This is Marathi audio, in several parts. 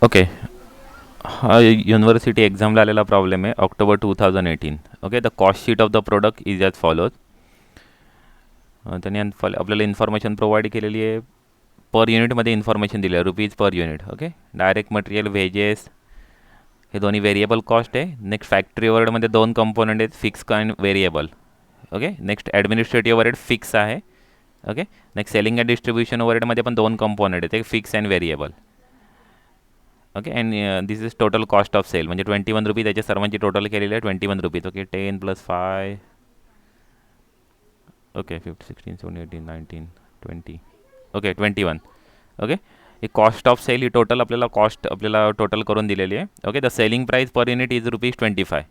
ओके, हा युनिव्हर्सिटी एक्झामला आलेला प्रॉब्लेम आहे October 2018. Okay, the cost sheet of the product is as follows. त्यांनी आपल्याला इन्फॉर्मेशन प्रोव्हाइड केलेली आहे. पर युनिटमध्ये इन्फॉर्मेशन दिली आहे, rupees per unit. Okay, direct material, wages हे दोन्ही व्हेरिएबल कॉस्ट आहे. नेक्स्ट फॅक्टरी ओव्हरहेडमध्ये दोन कंपोनंट आहेत, fix and variable. Okay, next administrative overhead fix आहे. Okay, next selling and distribution ओव्हरहेडमध्ये पण दोन कंपोनंट आहेत, एक fix and variable. Okay, and this is total cost of sale, म्हणजे 21 रुपीज त्याच्या सर्वांची टोटल केलेली आहे 21 rupees. Okay, 10 + 5. Okay, 15, 16, 17, 18, 19, 20. Okay, 21. Okay, ही कॉस्ट ऑफ सेल ही टोटल आपल्याला टोटल करून दिलेली आहे. Okay, the selling price per unit is ₹25.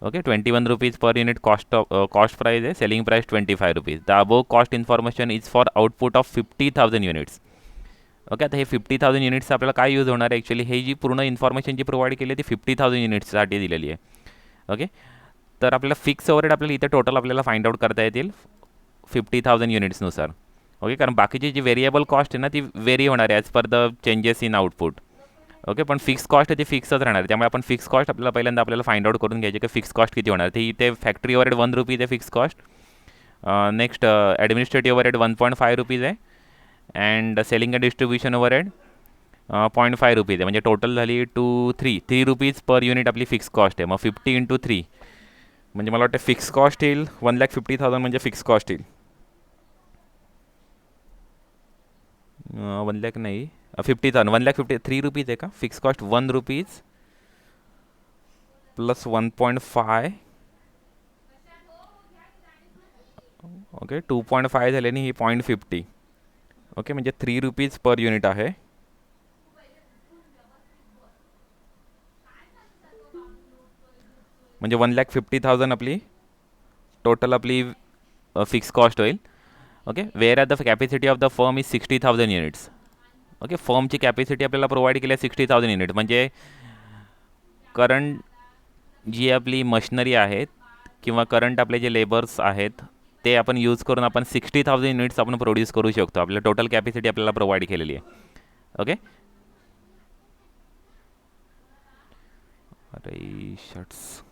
Okay, 21 rupees per unit cost price आहे. Selling price 25 rupees. The above cost information is for output of 50,000 units. Okay, आता हे 50,000 युनिट्स आपल्याला काय यूज होणार आहे ॲक्च्युली, हे जी पूर्ण इन्फॉर्मेशन जी प्रोव्हाइड केली आहे ती 50,000 युनिट्ससाठी दिलेली आहे. ओके, तर आपल्याला फिक्स ओव्हरहेड आपल्याला इथे टोटल आपल्याला फाइंड आउट करता येतील 50,000 युनिट्सनुसार. ओके, कारण बाकीची जी व्हेरिएबल कॉस्ट आहे ना ती व्हेरी होणार आहे as per the changes in output. Okay, पण फिक्स कॉस्ट आहे ती फिक्सच राहणार आहे. त्यामुळे आपण फिक्स कॉस्ट आपल्याला फाइंड आउट करून घ्यायचे की फिक्स कॉस्ट किती होणार. ती इथे फॅक्टरी ओव्हरहेड 1 रुपीज आहे fix cost. Next administrative overhead 1.5 rupees आहे. And selling and distribution overhead 0.5 rupees आहे. म्हणजे टोटल झाली 3 रुपीज पर युनिट आपली फिक्स कॉस्ट आहे. मग 50 × 3 म्हणजे मला वाटतं फिक्स कॉस्ट येईल 1,50,000 म्हणजे फिक्स कॉस्ट येईल 1 लाख नाही 50,000 1,50,000 3 रुपीज आहे का fix cost 1 rupees plus 1.5. Okay, 2.5 झाल्याने ही 0.50. ओके, म्हणजे 3 रुपीज पर युनिट आहे. म्हणजे 1,50,000 आपली टोटल आपली फिक्स कॉस्ट होईल. Okay, where at the capacity of the firm is 60,000 units. Okay, फर्मची कॅपॅसिटी आपल्याला प्रोव्हाइड केली आहे 60,000 युनिट. म्हणजे करंट जी आपली मशिनरी आहेत किंवा करंट आपले जे लेबर्स आहेत ते आपण यूज करून आपण 60,000 युनिट्स आपण प्रोड्यूस करू शकतो. आपल्या टोटल कॅपॅसिटी आपल्याला प्रोव्हाइड केलेली आहे. ओके, अरे shirts.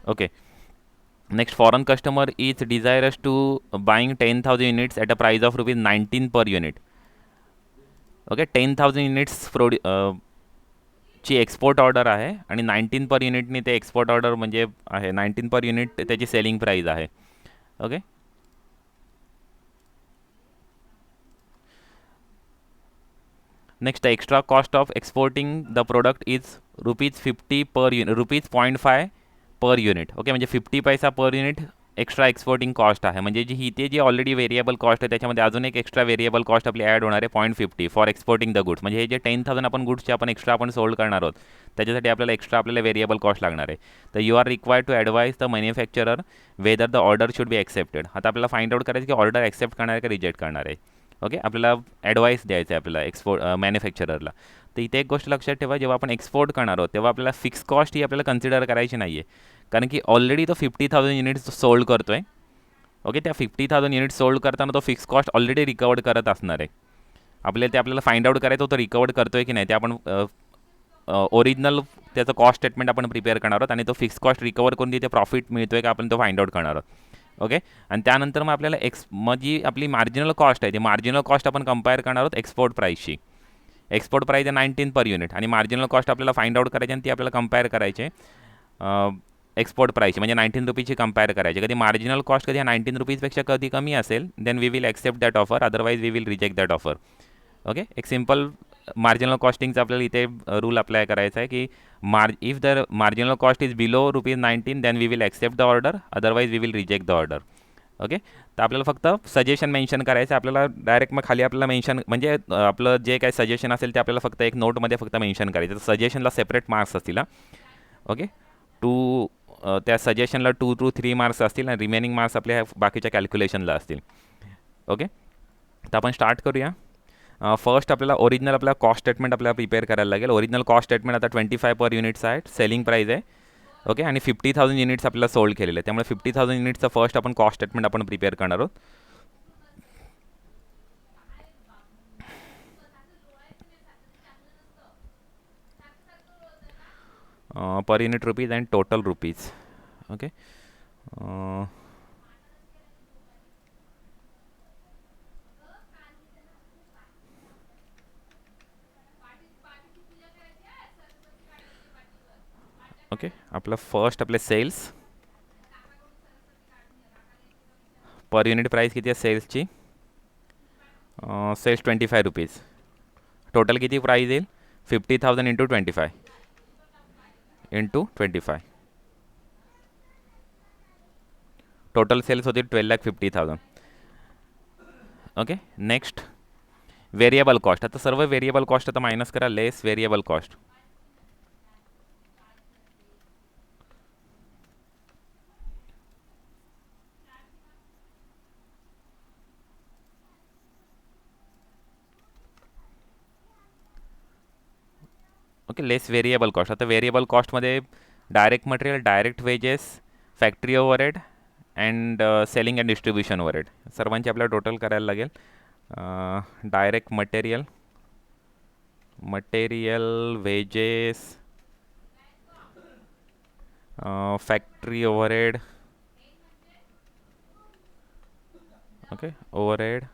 Okay, next foreign customer is desirous to buying 10,000 units at a price of ₹19 per unit. Okay, 10,000 units ची एक्सपोर्ट ऑर्डर आहे आणि 19 पर युनिटनी ते एक्सपोर्ट ऑर्डर म्हणजे आहे 19 पर युनिट त्याची सेलिंग प्राईस आहे. Okay, next extra cost of exporting the product is ₹50 per unit ₹0.5 per unit. Okay, म्हणजे 50 पैसा per unit extra exporting cost आहे. म्हणजे जी ऑलरेडी व्हेरिएबल कॉस्ट आहे त्याच्यामध्ये अजून एक एक्स्ट्रा व्हेरिएबल कॉस्ट आपली ॲड होणार आहे 0.50 फॉर एक्सपोर्टिंग द गुड्स. म्हणजे हे जे 10,000 आपण गुड्सचे आपण एक्स्ट्रा आपण सोल्ड करणार आहोत त्याच्यासाठी आपल्याला व्हेरिएबल कॉस्ट लागणार आहे. तर you are required to advise the manufacturer whether the order should be accepted. आता आपल्याला फाइंड आउट करायचं की ऑर्डर ॲक्सेप्ट करणार आहे का रिजेक्ट करणार आहे. ओके, आपल्याला ॲडवाईस द्यायचं आहे आपल्याला मॅन्युफॅक्चररला. तर इथे एक गोष्ट लक्षात ठेवा, जेव्हा आपण एक्सपोर्ट करणार आहोत तेव्हा आपल्याला फिक्स कॉस्ट ही आपल्याला कन्सिडर करायची नाही आहे. कारण की ऑलरेडी तो 50,000 युनिट्स सोल्ड करतो आहे. ओके, त्या 50,000 युनिट्स सोल्ड करताना तो फिक्स कॉस्ट ऑलरेडी रिकवर्ड करत असणार आहे. आपल्याला फाइंड आउट करायचं होतं रिकवर्ड करतो आहे की नाही. ते आपण ओरिजिनल त्याचं कॉस्ट स्टेटमेंट आपण प्रिपेअर करणार आहोत आणि तो फिक्स कॉस्ट रिकवर करून तिथे प्रॉफिट मिळतो आहे का आपण तो फाइंड आउट करणार आहोत. ओके, आणि त्यानंतर मग आपल्याला मग जी आपली मार्जिनल कॉस्ट आहे ती मार्जिनल कॉस्ट आपण कंपेअर करणार आहोत एक्सपोर्ट प्राईसशी. एक्सपोर्ट प्राईस आहे 19 पर युनिट आणि मार्जिनल कॉस्ट आपल्याला फाइंड आउट करायची आणि ती आपल्याला कंपेअर करायची एक्सपोर्ट प्राईस म्हणजे 19 रुपीजची कंपेअर करायची. कधी मार्जिनल कॉस्ट कधी 19 रुपीजपेक्षा कधी कमी असेल then we will accept that offer, otherwise we will reject that offer. Okay, एक सिम्पल मार्जिनल कॉस्टिंगचा आपल्याला इथे रूल अप्लाय करायचा आहे की if the marginal cost is below ₹19 then we will accept the order, otherwise we will reject the order. Okay, तर आपल्याला फक्त सजेशन मेन्शन करायचं आहे. आपल्याला डायरेक्ट मग खाली आपल्याला मेन्शन म्हणजे आपलं जे काही सजेशन असेल ते आपल्याला फक्त एक नोटमध्ये फक्त मेन्शन करायचं. तर सजेशनला सेपरेट मार्क्स असतील. ओके, त्या सजेशनला 2 to 3 मार्क्स असतील आणि रिमेनिंग मार्क्स आपल्या बाकीच्या कॅल्क्युलेशनला असतील. ओके, तर आपण स्टार्ट करूया. फर्स्ट आपल्याला कॉस्ट स्टेटमेंट आपल्याला प्रिपेअर करायला लागेल. ओरिजिनल कॉस्ट स्टेटमेंट आता 25 पर युनिट्स आहे. सेलिंग प्राईस आहे ओके, आणि 50,000 युनिट्स आपल्याला सोल्ड केलेले आहे, त्यामुळे 50,000 युनिट्सचं फर्स्ट आपण कॉस्ट स्टेटमेंट आपण प्रिपेअर करणार आहोत. Per unit rupees and total rupees. Okay, okay, आपलं फर्स्ट आपले सेल्स पर युनिट प्राईस किती आहे सेल्सची, सेल्स 25 रुपीज. टोटल किती प्राईस येईल, 50,000 इंटू 25 इंटू 25. टोटल सेल्स होतील 12,50,000. Okay, next variable cost. आता सर्व व्हेरिएबल कॉस्ट आता मायनस करा, less variable cost. Okay, less variable cost. आता व्हेरिएबल कॉस्टमध्ये direct material, direct wages, factory overhead and selling and distribution overhead सर्वांची आपल्याला टोटल करायला लागेल. Direct material, wages, factory overhead, okay, overhead.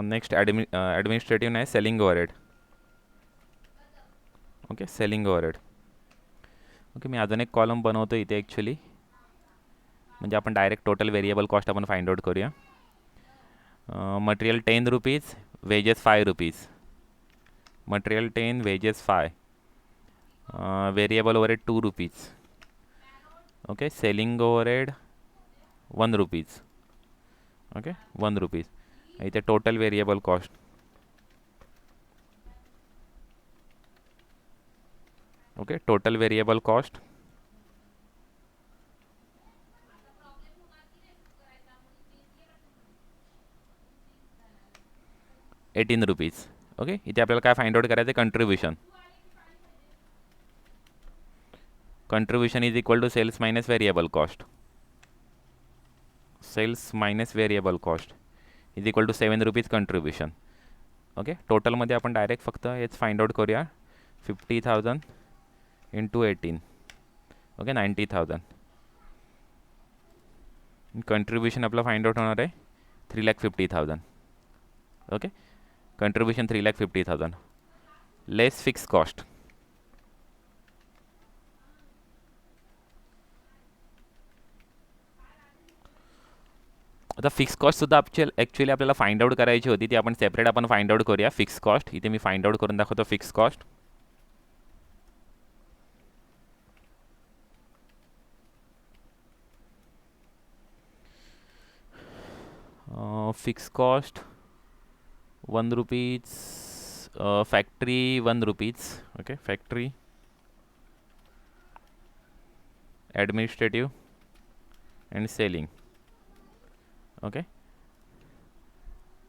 Next administrative नाही, selling overhead. Okay, selling overhead. Okay, मी अजून एक कॉलम बनवतो इथे ॲक्च्युली, म्हणजे आपण डायरेक्ट टोटल व्हेरिएबल कॉस्ट आपण फाइंड आउट करूया. Material 10 rupees, wages 5 rupees. Material 10, wages 5. Variable overhead 2 rupees. Okay, selling overhead 1 rupees. Okay, 1 rupees. इथे total variable cost. Okay, total variable cost 18 rupees. Okay, इथे आपल्याला काय फाइंड आउट करायचं आहे, contribution. Contribution is equal to sales minus variable cost. Sales minus variable cost is equal to 7 rupees contribution. Okay, टोटलमध्ये आपण डायरेक्ट फक्त हेच फाइंड आउट करूया, 50,000 इंटू 18. ओके, 90,000. कंट्रीब्युशन आपलं फाइंड आउट होणार आहे 3,50,000. Okay, contribution 3,50,000 less fix cost. आता फिक्स कॉस्टसुद्धा ॲक्च्युली आपल्याला फाइंड आउट करायची होती, ती आपण सेपरेट आपण फाइंड आउट करूया. फिक्स कॉस्ट इथे मी फाइंड आउट करून दाखवतो. Fix cost fix cost 1 rupees, factory 1 rupees. Okay, factory, administrative and selling. Okay,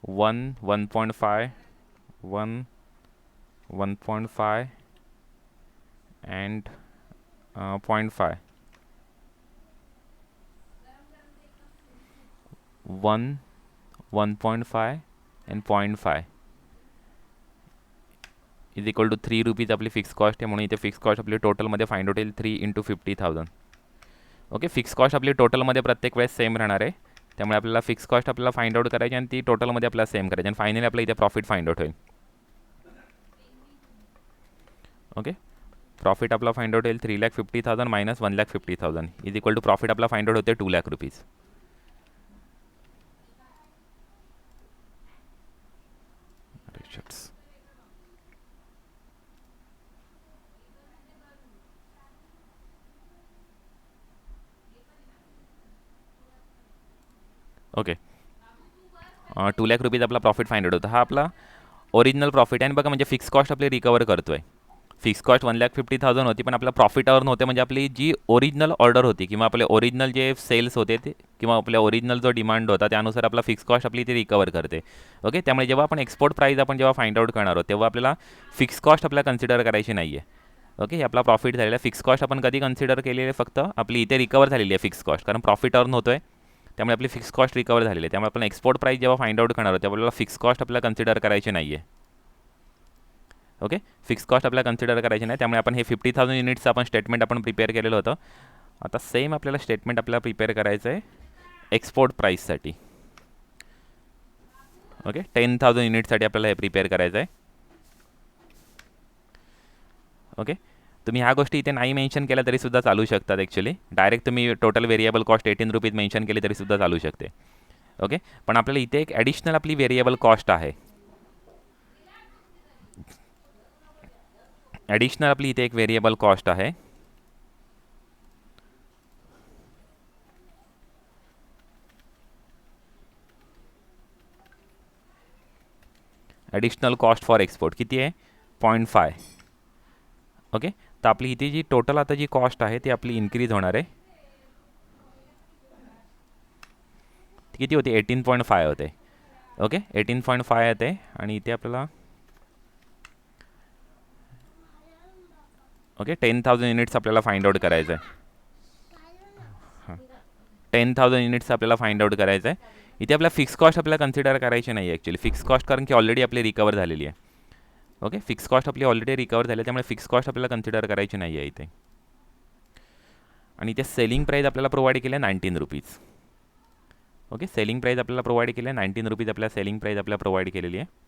1.5, 1.5 and 0.5, 1.5 and 0.5 is equal to 3 rupees आपली फिक्स कॉस्ट आहे, म्हणून इथे फिक्स कॉस्ट आपली टोटलमध्ये फाइंड आउट येईल 3 इंटू 50,000. ओके, फिक्स कॉस्ट आपली टोटलमध्ये प्रत्येक वेळेस सेम राहणार आहे, त्यामुळे आपल्याला फिक्स कॉस्ट आपल्याला फाइंड आउट करायची आणि ती टोटलमध्ये आपल्याला सेम करायची आणि फायनली आपल्या इथे प्रॉफिट फाइंड आउट होईल. ओके, प्रॉफिट आपला फाइंड आउट होईल 3,50,000 minus 1,50,000 is equal to profit आपला फाइंड आउट होते 2,00,000 रुपीज. ओके, 2,00,000 रुपीज आपला प्रॉफिट फाइंड आउट होता. हा आपला ओरिजिनल प्रॉफिट आहे आणि बघा म्हणजे फिक्स कॉस्ट आपली रिकवर करतोय. फिक्स कॉस्ट 1,50,000 होती, पण आपला प्रॉफिट अर्न होते म्हणजे आपली जी ओरिजिनल ऑर्डर होती किंवा आपले ओरिजिनल जे सेल्स होते ते किंवा आपल्या ओरिजिनल जो डिमांड होता त्यानुसार आपला फिक्स कॉस्ट आपली ती रिकवर करते. ओके, त्यामुळे जेव्हा आपण एक्सपोर्ट प्राईस आपण जेव्हा फाइंड आउट करणार आहोत तेव्हा आपल्याला फिक्स कॉस्ट आपल्याला कन्सिडर करायची नाही आहे. ओके, हे आपला प्रॉफिट झालेला आहे. फिक्स कॉस्ट आपण कधी कन्सिडर केलेली आहे, फक्त आपली इथे रिकवर झालेली आहे फिक्स कॉस्ट, कारण प्रॉफिट अर्न होतोय त्यामुळे आपली फिक्स कॉस्ट रिकवर झालेली आहे. त्यामुळे आपण एक्सपोर्ट प्राईस जेव्हा फाइंड आउट करणार आहोत तेव्हा आपल्याला फिक्स कॉस्ट आपल्याला कन्सिडर करायची नाही आहे. ओके, फिक्स कॉस्ट आपल्याला कन्सिडर करायची नाही. त्यामुळे आपण हे 50,000 युनिट्सचं आपण स्टेटमेंट आपण प्रिपेअर केलेलं होतं. आता सेम आपल्याला स्टेटमेंट आपल्याला प्रिपेअर करायचं आहे एक्सपोर्ट प्राईससाठी. ओके, 10,000 युनिटसाठी आपल्याला हे प्रिपेअर करायचं आहे. ओके, तुम्ही ह्या गोष्टी इथे नाही मेन्शन केल्या तरी सुद्धा चालू शकतात. ॲक्च्युली डायरेक्ट तुम्ही total variable cost 18 rupees mention केली तरी सुद्धा चालू शकते. ओके, पण आपल्याला इथे एक ॲडिशनल आपली व्हेरिएबल कॉस्ट आहे. ॲडिशनल आपली इथे एक व्हेरिएबल कॉस्ट आहे. ॲडिशनल कॉस्ट फॉर एक्सपोर्ट किती आहे? 0.5. ओके, तर आपली इथे जी टोटल आता जी कॉस्ट आहे ती आपली इन्क्रीज होणार आहे. ती किती होती? 18.5 होते. ओके, 18.5 येते आणि इथे आपल्याला ओके 10,000 युनिट्स आपल्याला फाइंड आउट करायचं आहे. हां, 10,000 युनिट्स आपल्याला फाइंड आउट करायचं आहे. इथे आपल्याला फिक्स कॉस्ट आपल्याला कन्सिडर करायची नाही आहे ॲक्च्युली. फिक्स कॉस्ट कारण की ऑलरेडी आपली रिकवर झालेली आहे. ओके, फिक्स कॉस्ट आपली ऑलरेडी रिकवर झाली आहे त्यामुळे फिक्स कॉस्ट आपल्याला कन्सिडर करायची नाही आहे इथे. आणि इथे सेलिंग प्राईस आपल्याला प्रोव्हाइड केली आहे 19 रुपीज. ओके, सेलिंग प्राईस आपल्याला प्रोव्हाइड केली आहे 19 रुपीज. आपल्याला सेलिंग प्राईस आपल्याला प्रोव्हाइड केलेली आहे.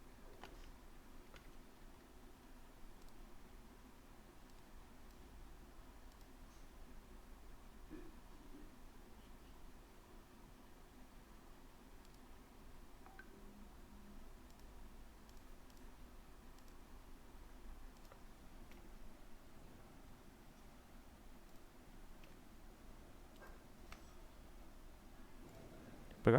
बघा,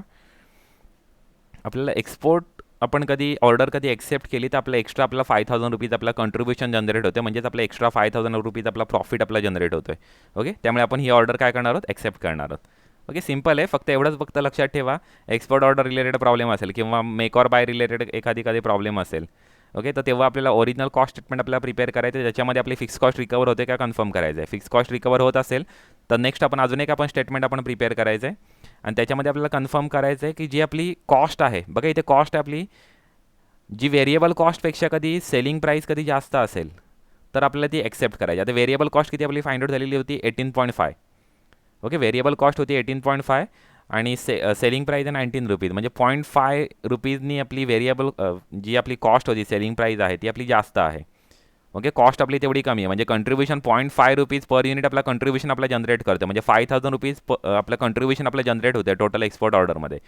आपल्याला एक्सपोर्ट आपण कधी ऑर्डर कधी एक्सेप्ट केली तर आपलं एक्स्ट्रा आपला 5,000 रुपीज आपला कंट्रीब्युशन जनरेट होते. म्हणजेच आपला एक्स्ट्रा 5,000 रुपीज आपला प्रॉफिट आपला जनरेट होतो आहे. ओके, त्यामुळे आपण ही ऑर्डर काय करणार आहोत? एक्सेप्ट करणार आहोत. ओके, सिम्पल आहे. फक्त एवढंच फक्त लक्षात ठेवा, एक्सपोर्ट ऑर्डर रिलेटेड प्रॉब्लेम असेल किंवा मेक ऑर बाय रिलेटेड एखादी प्रॉब्लेम असेल, ओके, तर तेव्हा आपल्याला ओरिजिनल कॉस्ट स्टेटमेंट आपल्याला प्रिपेअर करायचं आहे. त्याच्यामध्ये आपली फिक्स कॉस्ट रिकवर होते का कन्फर्म करायचं आहे. फिक्स कॉस्ट रिकवर होत असेल तर नेक्स्ट आपण अजून एक आपण स्टेटमेंट आपण प्रिपेअर करायचं आहे आणि त्याच्यामध्ये आपल्याला कन्फर्म करायचं आहे की जी आपली कॉस्ट आहे, बघा इथे कॉस्ट आहे आपली, जी व्हेरिएबल कॉस्टपेक्षा कधी सेलिंग प्राईस कधी जास्त असेल तर आपल्याला ती एक्सेप्ट करायची. आता व्हेरिएबल कॉस्ट किती आपली फाइंड आउट झालेली होती? 18.5. ओके, व्हेरिएबल कॉस्ट होती 18.5 आणि सेलिंग प्राईस आहे 19 रुपीज. म्हणजे 0.5 रुपीजनी आपली व्हेरिएबल जी आपली कॉस्ट होती, सेलिंग प्राईस आहे ती आपली जास्त आहे. ओके, कॉस्ट आपली तेवढी कमी आहे. म्हणजे कंट्रीब्युशन 0.5 रुपीज पर युनिट आपला कंट्रीब्युशन आपला जनरेट करते. म्हणजे 5,000 रुपीज आपलं कंट्रीब्युशन आपलं जनरेट होतं टोटल एक्सपोर्ट ऑर्डरमध्ये.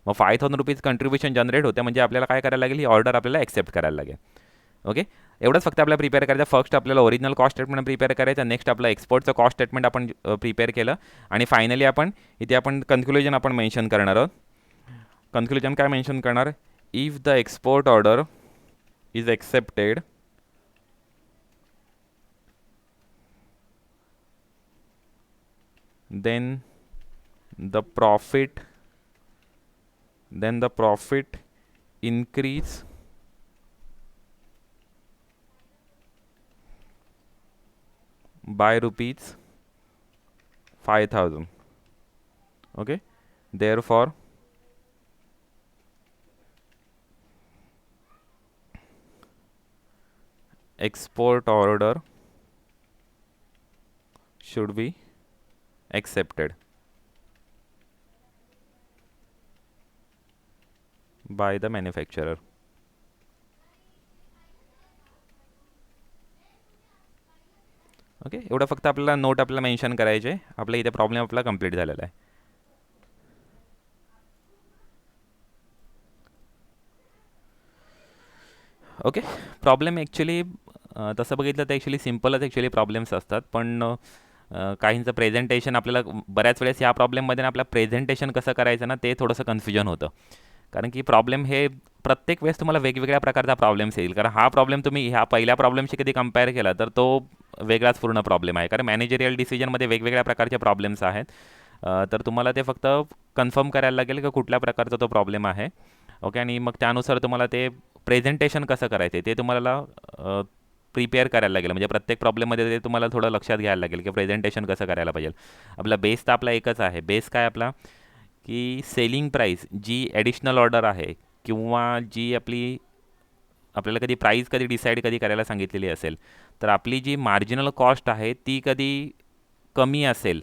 मग 5,000 रुपीज कंट्रीब्युशन जनरेट होते म्हणजे आपल्याला काय करायला लागेल? ही ऑर्डर आपल्याला एक्सेप्ट करायला लागेल. ओके, एवढंच फक्त आपल्याला प्रिपेअर करायचं. फर्स्ट आपल्याला ओरिजिनल कॉस्ट स्टेटमेंट प्रिपेअर करायचं. नेक्स्ट आपलं एक्सपोर्टचं कॉस्ट स्टेटमेंट आपण प्रिपेअर केलं आणि फायनली आपण इथे आपण कन्क्लुजन आपण मेन्शन करणार आहोत. कन्क्लुजन काय मेन्शन करणार? If the export order is accepted then the profit increase by rupees 5,000. Okay, therefore export order should be accepted by the manufacturer. Okay, एवढं फक्त आपल्याला नोट आपल्याला मेन्शन करायचे. आपल्या इथे प्रॉब्लेम आपला कंप्लीट झालेला आहे. ओके, प्रॉब्लेम ॲक्च्युली तसं बघितलं तर ॲक्च्युली सिम्पलच ॲक्च्युली प्रॉब्लेम्स असतात. पण काहींचं प्रेझेंटेशन आपल्याला बऱ्याच वेळेस ह्या प्रॉब्लेममध्ये आपलं प्रेझेंटेशन कसं करायचं ना ते थोडंसं कन्फ्युजन होतं. कारण की प्रॉब्लेम हे प्रत्येक वेळेस तुम्हाला वेगवेगळ्या प्रकारचा प्रॉब्लेम्स येईल. कारण हा प्रॉब्लेम तुम्ही ह्या पहिल्या प्रॉब्लेमशी कधी कंपेअर केला तर तो वेगळाच पूर्ण प्रॉब्लेम आहे. कारण मॅनेजरियल डिसिजनमध्ये वेगवेगळ्या प्रकारचे प्रॉब्लेम्स आहेत. तर तुम्हाला ते फक्त कन्फर्म करायला लागेल की कुठल्या प्रकारचा तो प्रॉब्लेम आहे. ओके, आणि मग त्यानुसार तुम्हाला ते प्रेझेंटेशन कसं करायचं ते तुम्हाला प्रिपेअर करायला लागेल. म्हणजे प्रत्येक प्रॉब्लेममध्ये ते तुम्हाला थोडं लक्षात घ्यायला लागेल की प्रेझेंटेशन कसं करायला पाहिजे. आपला बेस तर आपला एकच आहे. बेस काय आपला की सेलिंग प्राईस जी ॲडिशनल ऑर्डर आहे किंवा जी आपल्याला कधी प्राईस कधी डिसाईड कधी करायला सांगितलेली असेल, तर आपली जी मार्जिनल कॉस्ट आहे ती कधी कमी असेल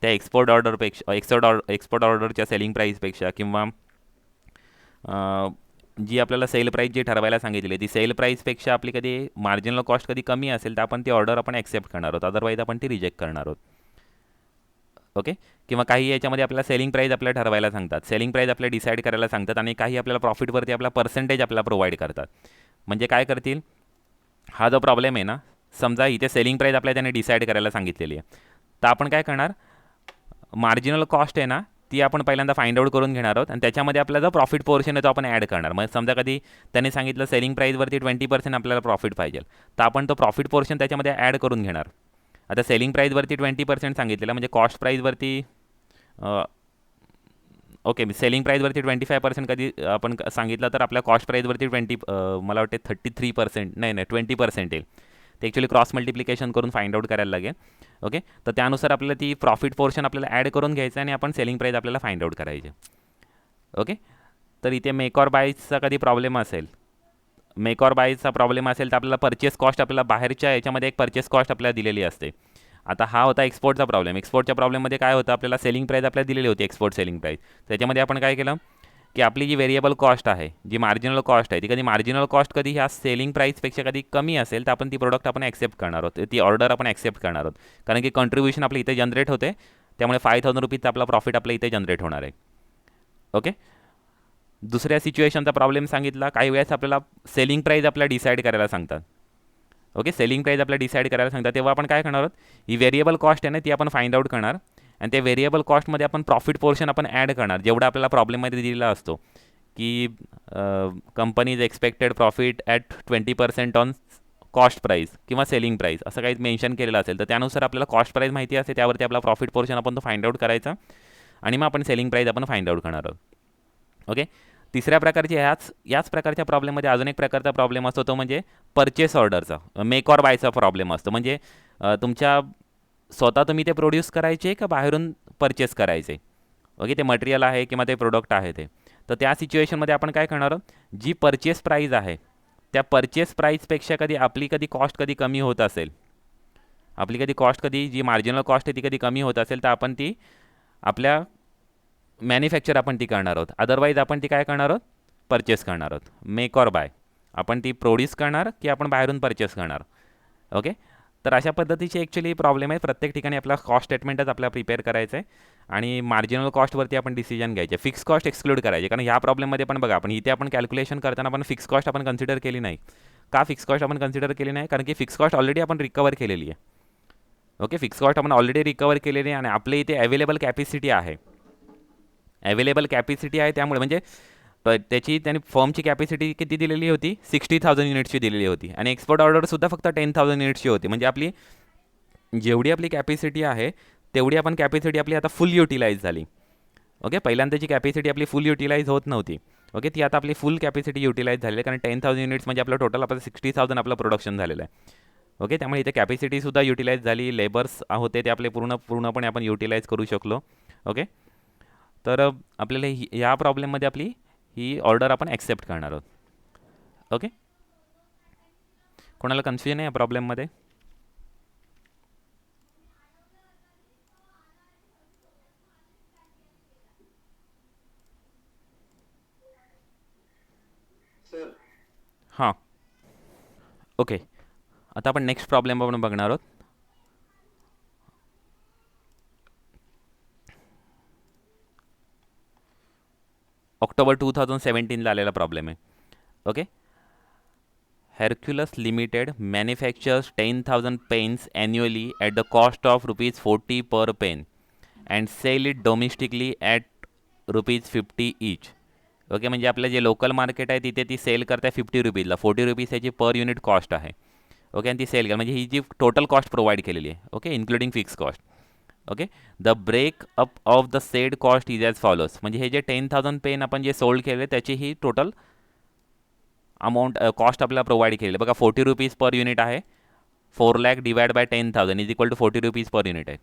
त्या एक्सपोर्ट ऑर्डरच्या सेलिंग प्राईसपेक्षा, किंवा जी आपल्याला सेल प्राईस जी ठरवायला सांगितली ती सेल प्राईसपेक्षा आपली कधी मार्जिनल कॉस्ट कधी कमी असेल तर आपण ती ऑर्डर आपण ॲक्सेप्ट करणार आहोत, अदरवाईज आपण ती रिजेक्ट करणार आहोत. ओके. किंवा काही याच्यामध्ये आपल्याला सेलिंग प्राईस आपल्याला ठरवायला सांगतात, सेलिंग प्राईस आपल्याला डिसाईड करायला सांगतात, आणि काही आपल्याला प्रॉफिटवरती आपला पर्सेंटेज आपल्याला प्रोव्हाइड करतात. म्हणजे काय करतील, हा जो प्रॉब्लेम आहे ना, समजा इथे सेलिंग प्राईस आपल्याला त्याने डिसाईड करायला सांगितलेली आहे, तर आपण काय करणार, मार्जिनल कॉस्ट आहे ना ती आपण पहिल्यांदा फाइंड आउट करून घेणार आहोत, आणि त्याच्यामध्ये आपला जो प्रॉफिट पोर्शन आहे तो आपण ॲड करणार. मग समजा कधी त्यांनी सांगितलं सेलिंग प्राईसवरती 20% आपल्याला प्रॉफिट पाहिजे, तर आपण तो प्रॉफिट पोर्शन त्याच्यामध्ये ॲड करून घेणार. आता सेलिंग प्राईसवरती 20% सांगितलेलं, म्हणजे कॉस्ट प्राईसवरती ओके, सेलिंग प्राईसवरती 25% कधी आपण सांगितलं तर आपल्या कॉस्ट प्राईसवरती मला वाटते 33%, नाही 20% येईल. ते ॲक्च्युली क्रॉस मल्टिप्लिकेशन करून फाइंड आउट करायला लागेल. ओके, तर त्यानुसार आपल्याला ती प्रॉफिट पोर्शन आपल्याला ॲड करून घ्यायचं आणि आपण सेलिंग प्राईस आपल्याला फाइंड आउट करायचे. ओके, तर इथे मेक ऑर बायचा कधी प्रॉब्लेम असेल, मेक ऑर बायचा प्रॉब्लेम असेल तर आपल्याला परचेस कॉस्ट आपल्याला बाहेरच्या याच्यामध्ये एक परचेस कॉस्ट आपल्याला दिलेली असते. आता हा होता एक्सपोर्टचा प्रॉब्लेम. एक्सपोर्टच्या प्रॉब्लेममध्ये काय होतं, आपल्याला सेलिंग प्राईस आपल्याला दिलेली होती, एक्सपोर्ट सेलिंग प्राईस. त्याच्यामध्ये आपण काय केलं की आपली जी व्हेरिएबल कॉस्ट आहे, जी मार्जिनल कॉस्ट आहे, ती कधी मार्जिनल कॉस्ट कधी ह्या सेलिंग प्राईसपेक्षा कधी कमी असेल तर आपण ती प्रोडक्ट आपण ॲक्सेप्ट करणार आहोत, ती ऑर्डर आपण ॲक्सेप्ट करणार आहोत. कारण की कंट्रीब्युशन आपल्या इथे जनरेट होते, त्यामुळे 5,000 रुपीजचा आपला प्रॉफिट आपल्या इथे जनरेट होणार आहे. ओके. दुसऱ्या सिच्युएशनचा प्रॉब्लेम सांगितला, काही वेळेस आपल्याला सेलिंग प्राईस आपल्याला डिसाईड करायला सांगतात. ओके, सेलिंग प्राईस आपल्याला डिसाईड करायला सांगतात, तेव्हा आपण काय करणार आहोत, ही व्हेरिएबल कॉस्ट आहे ना ती आपण फाइंड आउट करणार, आणि त्या व्हेरिएबल कॉस्टमध्ये आपण प्रॉफिट पोर्शन आपण ॲड करणार, जेवढा आपल्याला प्रॉब्लेममध्ये दिलेला असतो की companies expected profit at 20% on cost price किंवा सेलिंग प्राईस असं काही मेन्शन केलेलं असेल, तर त्यानुसार आपल्याला कॉस्ट प्राईस माहिती असते, त्यावरती आपला प्रॉफिट पोर्शन आपण तो फाइंड आउट करायचा, आणि मग आपण सेलिंग प्राईस आपण फाइंड आउट करणार आहोत. ओके. तिसऱ्या प्रकारची याच प्रकारच्या प्रॉब्लेममध्ये अजून एक प्रकारचा प्रॉब्लेम असतो, तो म्हणजे परचेस ऑर्डरचा, मेक ऑर बायचा प्रॉब्लेम असतो. म्हणजे तुमच्या स्वतः तुम्ही ते प्रोड्यूस करायचे का बाहेरून परचेस करायचे. ओके, ते मटेरियल आहे किंवा ते प्रोडक्ट आहे ते. तर त्या सिच्युएशनमध्ये आपण काय करणार आहोत, जी परचेस प्राईस आहे त्या परचेस प्राईसपेक्षा कधी आपली कधी कॉस्ट कधी कमी होत असेल, आपली कधी कॉस्ट कधी जी मार्जिनल कॉस्ट आहे ती कधी कमी होत असेल, तर आपण ती आपल्या मॅन्युफॅक्चर आपण ती करणार आहोत, अदरवाईज आपण ती काय करणार आहोत, परचेस करणार आहोत. मेक ऑर बाय, आपण ती प्रोड्यूस करणार की आपण बाहेरून परचेस करणार. ओके, तर अशा पद्धतीचे ॲक्च्युली प्रॉब्लेम आहे. प्रत्येक ठिकाणी आपला कॉस्ट स्टेटमेंटच आपल्याला प्रिपेअर करायचं आहे, आणि मार्जिनल कॉस्टवरती आपण डिसिजन घ्यायचे, फिक्स कॉस्ट एक्सक्लूड करायचे. कारण ह्या प्रॉब्लेममध्ये पण बघा, आपण इथे आपण कॅल्क्युलेशन करताना आपण फिक्स कॉस्ट आपण कन्सिडर केली नाही. का फिक्स कॉस्ट आपण कन्सिडर केली नाही, कारण की फिक्स कॉस्ट ऑलरेडी आपण रिकवर केलेली आहे. ओके, फिक्स कॉस्ट आपण ऑलरेडी रिकवर केलेली आहे, आणि आपल्या इथे अवेलेबल कॅपॅसिटी आहे, त्यामुळे म्हणजे त्यांनी फर्मची कॅपॅसिटी किती दिलेली होती, 60,000 युनिट्सची दिलेली होती, आणि एक्सपोर्ट ऑर्डरसुद्धा फक्त 10,000 युनिट्सची होती. म्हणजे आपली जेवढी आपली कॅपॅसिटी आहे तेवढी आपण कॅपॅसिटी आपली आता फुल युटिलाइज झाली. ओके, पहिल्यांदाची कॅपॅसिटी आपली फुल युटिलाइज होत नव्हती. ओके, ती आता आपली फुल कॅपॅसिटी युटिलाइज झाली आहे, कारण 10,000 युनिट्स म्हणजे आपलं टोटल आपलं 60,000 आपलं प्रोडक्शन झालेलं आहे. ओके, त्यामुळे इथे कॅपॅसिटीसुद्धा युटिलाइज झाली, लेबर्स होते ते आपले पूर्णपणे आपण युटिलाइज करू शकलो. ओके, तर आपल्याला या प्रॉब्लेममध्ये आपली ही ऑर्डर आपण ॲक्सेप्ट करणार आहोत. ओके, कोणाला कन्फ्युजन आहे या प्रॉब्लेममध्ये? हां, ओके. आता आपण नेक्स्ट प्रॉब्लेम आपण बघणार आहोत. ऑक्टोबर 2017ला आलेला प्रॉब्लेम आहे. Okay, Hercules Limited manufactures 10,000 pens annually at the cost of ₹40 per pen and sell it domestically at ₹50 each. Okay, म्हणजे आपलं जे लोकल मार्केट आहे तिथे ती सेल करते 50 रुपीजला, 40 रुपीज त्याची पर युनिट कॉस्ट आहे. ओके, आणि ती सेल कर म्हणजे ही जी टोटल कॉस्ट प्रोव्हाइड केलेली आहे. Okay, including fix cost. Okay, the break up of the said cost is as follows. म्हणजे हे जे 10,000 पेन आपण जे सोल्ड केले त्याची ही टोटल अमाऊंट कॉस्ट आपल्याला प्रोव्हाइड केलेली बघा 40 रुपीज पर युनिट आहे. 4 lakh divide by 10,000 is equal to 40 rupees per unit आहे.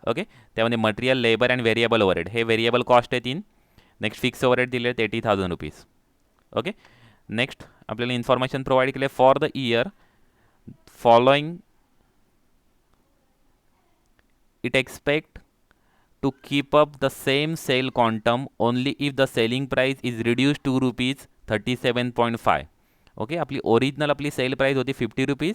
ओके, त्यामध्ये material, labour and variable overhead हे व्हेरिएबल कॉस्ट आहे 3. नेक्स्ट फिक्स ओव्हरहेड दिले 80,000 रुपीज. ओके, नेक्स्ट आपल्याला इन्फॉर्मेशन प्रोव्हाइड केले for the year following it expect to keep up the same sale quantum only if the selling price is reduced to rupees 37.5. Okay, आपली ओरिजिनल आपली सेल प्राइस होती 50 रुपीज.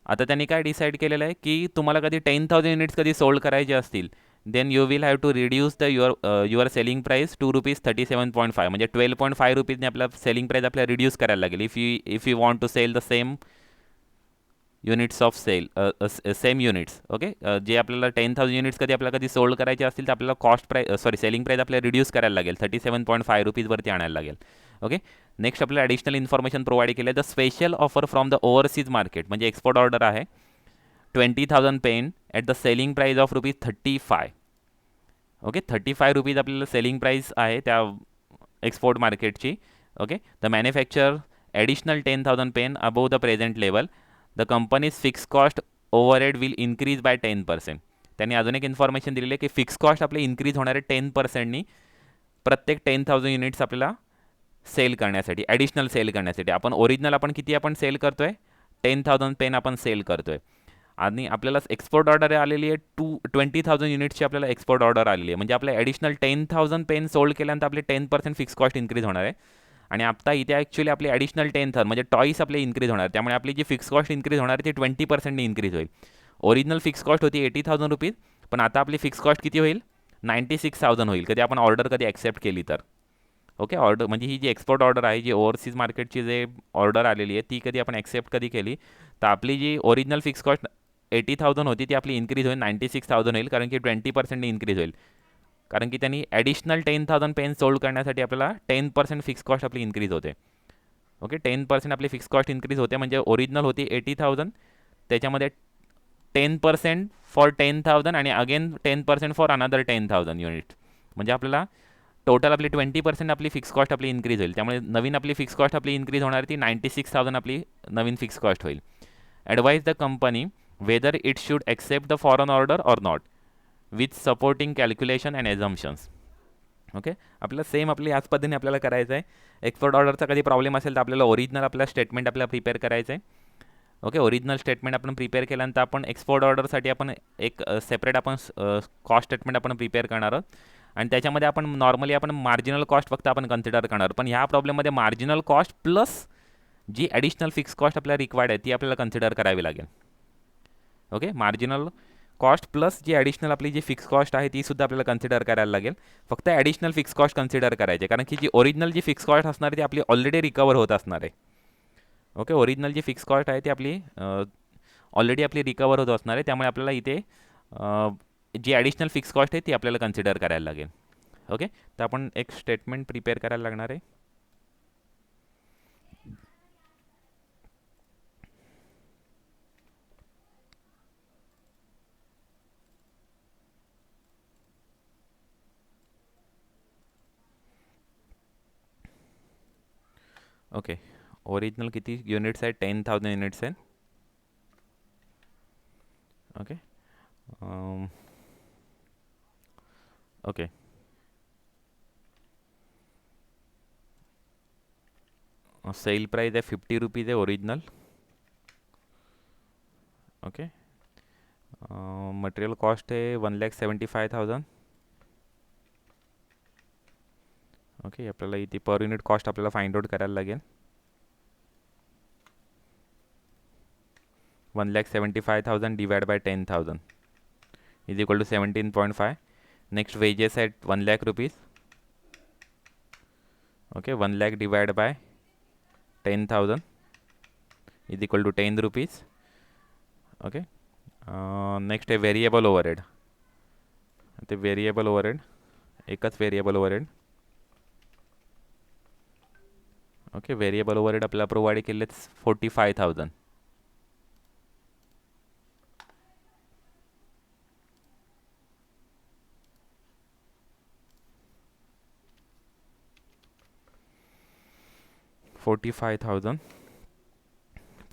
आता त्यांनी काय डिसाईड केलेलं आहे की तुम्हाला कधी 10,000 युनिट्स कधी सोल्ड करायचे असतील then you will have to reduce the your selling price to rupees 37.5 म्हणजे 12.5 रुपीजने आपला सेलिंग प्राइस आपल्याला रिड्यूस करायला लागेल if you want to sell the same units of sale same units. Okay, जे आपल्याला 10,000 युनिट्स कधी सोल्ड करायचे असतील तर आपल्याला कॉस्ट प्राइस सेलिंग प्राइस आपल्याला रिड्यूस करायला लागेल 37.5 रुपीजवरती आणायला लागेल. ओके, नेक्स्ट आपल्याला ॲडिशनल इन्फॉर्मेशन प्रोव्हाइड केलं the special offer from the overseas market म्हणजे एक्सपोर्ट ऑर्डर आहे 20,000 pen at the selling price of rupees 35. Okay, 35 rupees आपल्याला सेलिंग प्राइस आहे त्या एक्सपोर्ट मार्केटची. Okay, the manufacture additional 10,000 pen above the present level the company's fix cost overhead will increase bye 10%. त्यांनी अजून एक इन्फॉर्मेशन दिलेली आहे की फिक्स कॉस्ट आपले इन्क्रीज होणार आहे 10%नी प्रत्येक 10,000 युनिट्स आपल्याला सेल करण्यासाठी, ॲडिशनल सेल करण्यासाठी. आपण ओरिजिनल आपण किती आपण सेल करतो आहे 10,000 पेन आपण सेल करतो आहे आणि आपल्याला एक्सपोर्ट ऑर्डर आलेली आहे 20,000 युनिट्सची आपल्याला एक्सपोर्ट ऑर्डर आलेली आहे म्हणजे आपल्या ॲडिशनल 10,000 पेन सोल्ड केल्यानंतर आपले 10% फिक्स कॉस्ट इन्क्रीज होणार आहे. आणि आता इथे ॲक्च्युली आपली ॲडिशनल 10,000 म्हणजे टॉईस आपले इन्क्रीज होणार त्यामुळे आपली जी फिक्स कॉस्ट इन्क्रीज होणार ती 20%नी इन्क्रीज होईल. ओरिजिनल फिक्स कॉस्ट होती 80,000 रुपीज पण आता आपली फिक्स कॉस्ट किती होईल 96,000 होईल कधी आपण ऑर्डर कधी ॲक्सेप्ट केली तर. ओके, ऑर्डर म्हणजे ही जी एक्सपोर्ट ऑर्डर आहे जी ओव्हरसीज मार्केटची जे ऑर्डर आलेली आहे ती कधी आपण ॲक्सेप्ट कधी केली तर आपली जी ओरिजिनल फिक्स कॉस्ट 80,000 होती ती आपली इन्क्रीज होईल 96,000 होईल कारण की 20%नी इन्क्रीज होईल कारण की त्यांनी ॲडिशनल 10,000 पेन सोल्ड करण्यासाठी आपल्याला 10% फिक्स कॉस्ट आपली इन्क्रीज होते. ओके, 10% आपली फिक्स कॉस्ट इन्क्रीज होते म्हणजे ओरिजिनल होती 80,000 त्याच्यामध्ये 10% फॉर 10,000 आणि अगेन 10% फॉर अनदर 10,000 युनिट म्हणजे आपल्याला टोटल आपली 20% आपली फिक्स कॉस्ट आपली इन्क्रीज होईल. त्यामुळे नवीन आपली फिक्स कॉस्ट आपली इन्क्रीज होणार ती 96,000 आपली नवीन फिक्स कॉस्ट होईल. Advise the company whether it should accept the foreign order or not with supporting calculation and assumptions. Okay, आपल्याला सेम आपली याच पद्धतीने आपल्याला करायचं आहे. एक्सपोर्ट ऑर्डरचा कधी प्रॉब्लेम असेल तर आपल्याला ओरिजिनल आपला स्टेटमेंट आपल्याला प्रिपेअर करायचं आहे. ओके, ओरिजिनल स्टेटमेंट आपण प्रिपेअर केल्यानंतर आपण एक्सपोर्ट ऑर्डरसाठी आपण एक सेपरेट आपण कॉस्ट स्टेटमेंट आपण प्रिपेअर करणार आहोत आणि त्याच्यामध्ये आपण नॉर्मली आपण मार्जिनल कॉस्ट फक्त आपण कन्सिडर करणार पण ह्या प्रॉब्लेममध्ये मार्जिनल कॉस्ट प्लस जी ॲडिशनल फिक्स कॉस्ट आपल्याला रिक्वायर्ड आहे ती आपल्याला कन्सिडर करावी लागेल. ओके, मार्जिनल कॉस्ट प्लस जी ॲडिशनल आपली जी फिक्स कॉस्ट आहे ती सुद्धा आपल्याला कन्सिडर करायला लागेल. फक्त ॲडिशनल फिक्स कॉस्ट कन्सिडर करायचे कारण की जी ओरिजिनल जी फिक्स कॉस्ट असणार ती आपली ऑलरेडी रिकवर होत असणार आहे. ओके, ओरिजिनल जी फिक्स कॉस्ट आहे ती आपली ऑलरेडी आपली रिकवर होत असणार आहे त्यामुळे आपल्याला इथे जी ॲडिशनल फिक्स कॉस्ट आहे ती आपल्याला कन्सिडर करायला लागेल. ओके, तर आपण एक स्टेटमेंट प्रिपेअर करायला लागणार आहे. ओके, ओरिजिनल किती युनिट्स आहेत 10,000 युनिट्स आहेत. ओके, ओके, सेल प्राइस आहे 50 रुपीज आहे ओरिजिनल. ओके, मटेरियल कॉस्ट आहे 1,75,000. ओके, आपल्याला इथे पर युनिट कॉस्ट आपल्याला फाइंड आउट करायला लागेल 1,75,000 divide by 10,000 is equal to 17.5. Next wages आहेत 1 lakh rupees. Okay, 1 lakh divide by 10,000 is equal to 10 rupees. Okay, next आहे व्हेरिएबल ओव्हरहेड. ते व्हेरिएबल ओव्हरहेड एकच variable overhead. Okay, variable overhead आपल्याला प्रोव्हाइड केले 45,000. 45,000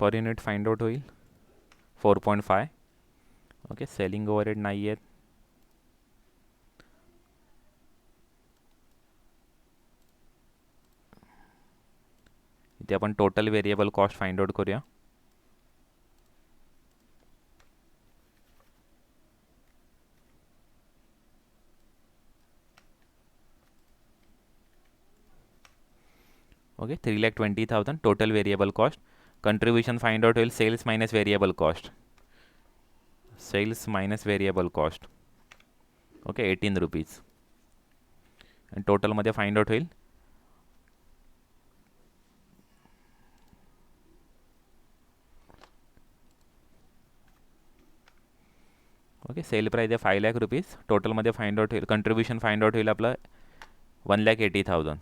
पर युनिट फाइंड आउट होईल 4.5. ओके, सेलिंग ओव्हरहेड नाही आहेत. इथे आपण total variable cost find out करूया. Okay, 3,20,000 total variable cost. Contribution find out होईल sales minus variable cost. Sales minus variable cost. Okay, 18 rupees. आणि टोटलमध्ये फाइंड आउट होईल ओके. सेल प्राइस आहे 5 लाख रुपीज. टोटलमध्ये फाइंड आउट होईल कंट्रीब्युशन फाइंड आउट होईल आपलं 1,80,000.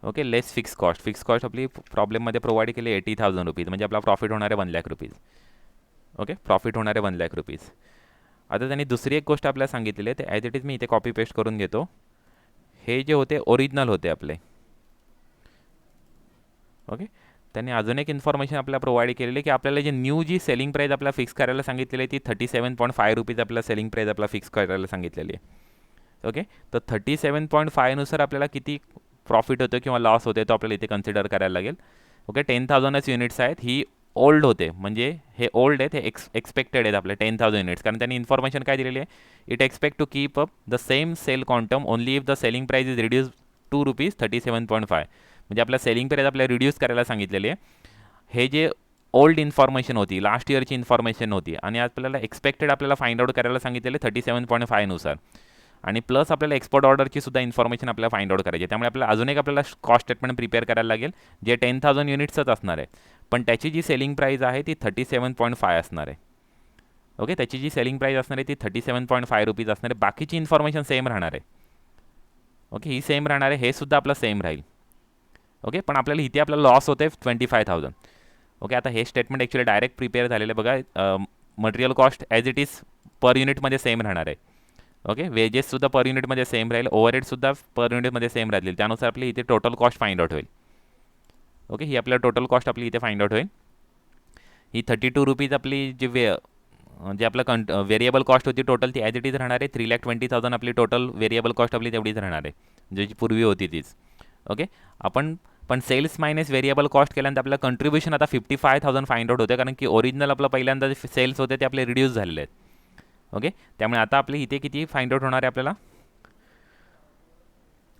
Okay, less fix cost. Fix cost आपली प्रॉब्लेममध्ये प्रोव्हाइड केली 80,000 रुपीज, म्हणजे आपला प्रॉफिट होणार आहे 1 लाख रुपीज. ओके, प्रॉफिट होणार आहे 1 लाख रुपीज. आता त्यांनी दुसरी एक गोष्ट आपल्याला सांगितलेली आहे, ते ॲज इट इज मी इथे कॉपी पेस्ट करून घेतो. हे जे होते ओरिजिनल होते आपले. ओके, त्यांनी अजून एक इन्फॉर्मेशन आपल्याला प्रोव्हाइड केलेली आहे की आपल्याला जे न्यू जी सेलिंग प्राईस आपल्याला फिक्स करायला सांगितलेली आहे ती 37.5 रुपीज आपल्याला सेलिंग प्राईस आपल्याला फिक्स करायला सांगितलेली आहे. ओके, तर 37.5 नुसार आपल्याला किती प्रॉफिट होतो किंवा लॉस होते तो आपल्याला इथे कन्सिडर करायला लागेल. ओके, 10,000च युनिट्स आहेत. ही ओल्ड होते, म्हणजे हे ओल्ड आहेत, हे एक्सपेक्टेड आहेत आपले 10,000 युनिट्स. कारण त्यांनी इन्फॉर्मेशन काय दिलेली आहे, it expect to keep up the same sale quantum only if the selling price is reduce ₹2.37.5. म्हणजे आपल्या सेलिंग प्राईस आपल्याला रिड्यूस करायला सांगितलेली आहे. हे जे ओल्ड इन्फॉर्मेशन होती, लास्ट इयरची इन्फॉर्मेशन होती, आणि आपल्याला एक्सपेक्टेड आपल्याला फाइंड आउट करायला सांगितलेले 37.5 नुसार. आणि प्लस आपल्याला एक्सपोर्ट ऑर्डरची सुद्धा इन्फॉर्मेशन आपल्याला फाइंड आउट करायची. त्यामुळे आपल्याला अजून एक आपल्याला कॉस्ट स्टेटमेंट प्रिपेअर करायला लागेल, जे 10,000 युनिट्सच असणार आहे, पण त्याची जी सेलिंग प्राईस आहे ती 37.5 असणार आहे. ओके, त्याची जी सेलिंग प्राईस असणार आहे ती 37.5 रुपीज असणार आहे. बाकीची इन्फॉर्मेशन सेम राहणार आहे. ओके, ही सेम राहणार आहे, हे सुद्धा आपलं सेम राहील. ओके, पण आपल्याला इथे आपल्याला लॉस होते 25,000. ओके, आता हे स्टेटमेंट ॲक्च्युली डायरेक्ट प्रिपेअर झालेलं आहे बघा. Material cost as it is per युनिटमध्ये सेम राहणार आहे. ओके, वेजेससुद्धा पर युनिटमध्ये सेम राहील, ओव्हरहेडसुद्धा पर युनिटमध्ये सेम राहतील. त्यानुसार आपली इथे टोटल कॉस्ट फाइंड आउट होईल. ओके, ही आपल्याला टोटल कॉस्ट आपली इथे फाइंड आउट होईल. ही 32 रुपीज आपली जे आपलं व्हेरिएबल कॉस्ट होती टोटल ती ॲज इट इज राहणार आहे. 3,20,000 आपली टोटल व्हेरिएबल कॉस्ट आपली तेवढीच राहणार आहे, जी पूर्वी होती तीच. ओके, पण सेल्स मायनस व्हेरिएबल कॉस्ट केल्यानंतर आपल्याला कंट्रीब्युशन आता 55,000 फाइंड आउट होते, कारण की ओरिजिनल आपलं पहिल्यांदा जे सेल्स होते ते आपले रिड्यूस झालेले आहेत. ओके, त्यामुळे आता आपले इथे किती फाइंड आउट होणार आहे आपल्याला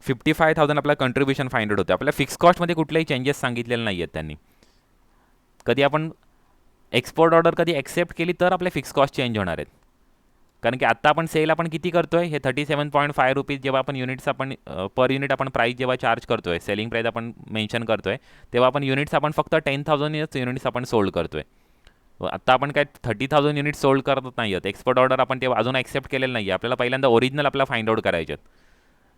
55,000 आपला कंट्रीब्युशन फाइंड आउट होते. आपल्याला फिक्स कॉस्टमध्ये कुठलेही चेंजेस सांगितलेले नाही आहेत त्यांनी. कधी आपण एक्सपोर्ट ऑर्डर कधी ॲक्सेप्ट केली तर आपले फिक्स कॉस्ट चेंज होणार आहेत. कारण की आत्ता आपण सेल आपण किती करतोय, हे 37.5 रुपीज जेव्हा आपण युनिट्स आपण पर युनिट आपण प्राईस जेव्हा चार्ज करतोय, सेलिंग प्राईस आपण मेन्शन करतोय, तेव्हा आपण युनिट्स आपण फक्त 10,000 युनिट्स आपण सोल्ड करतोय. आत्ता आपण काय 30,000 युनिट्स सोल्ड करत नाही आहेत. एक्सपोर्ट ऑर्डर आपण तेव्हा अजून ॲक्सेप्ट केलेलं नाही आहे. आपल्याला पहिल्यांदा ओरिजिनल आपल्याला फाइंड आउट करायचे आहेत.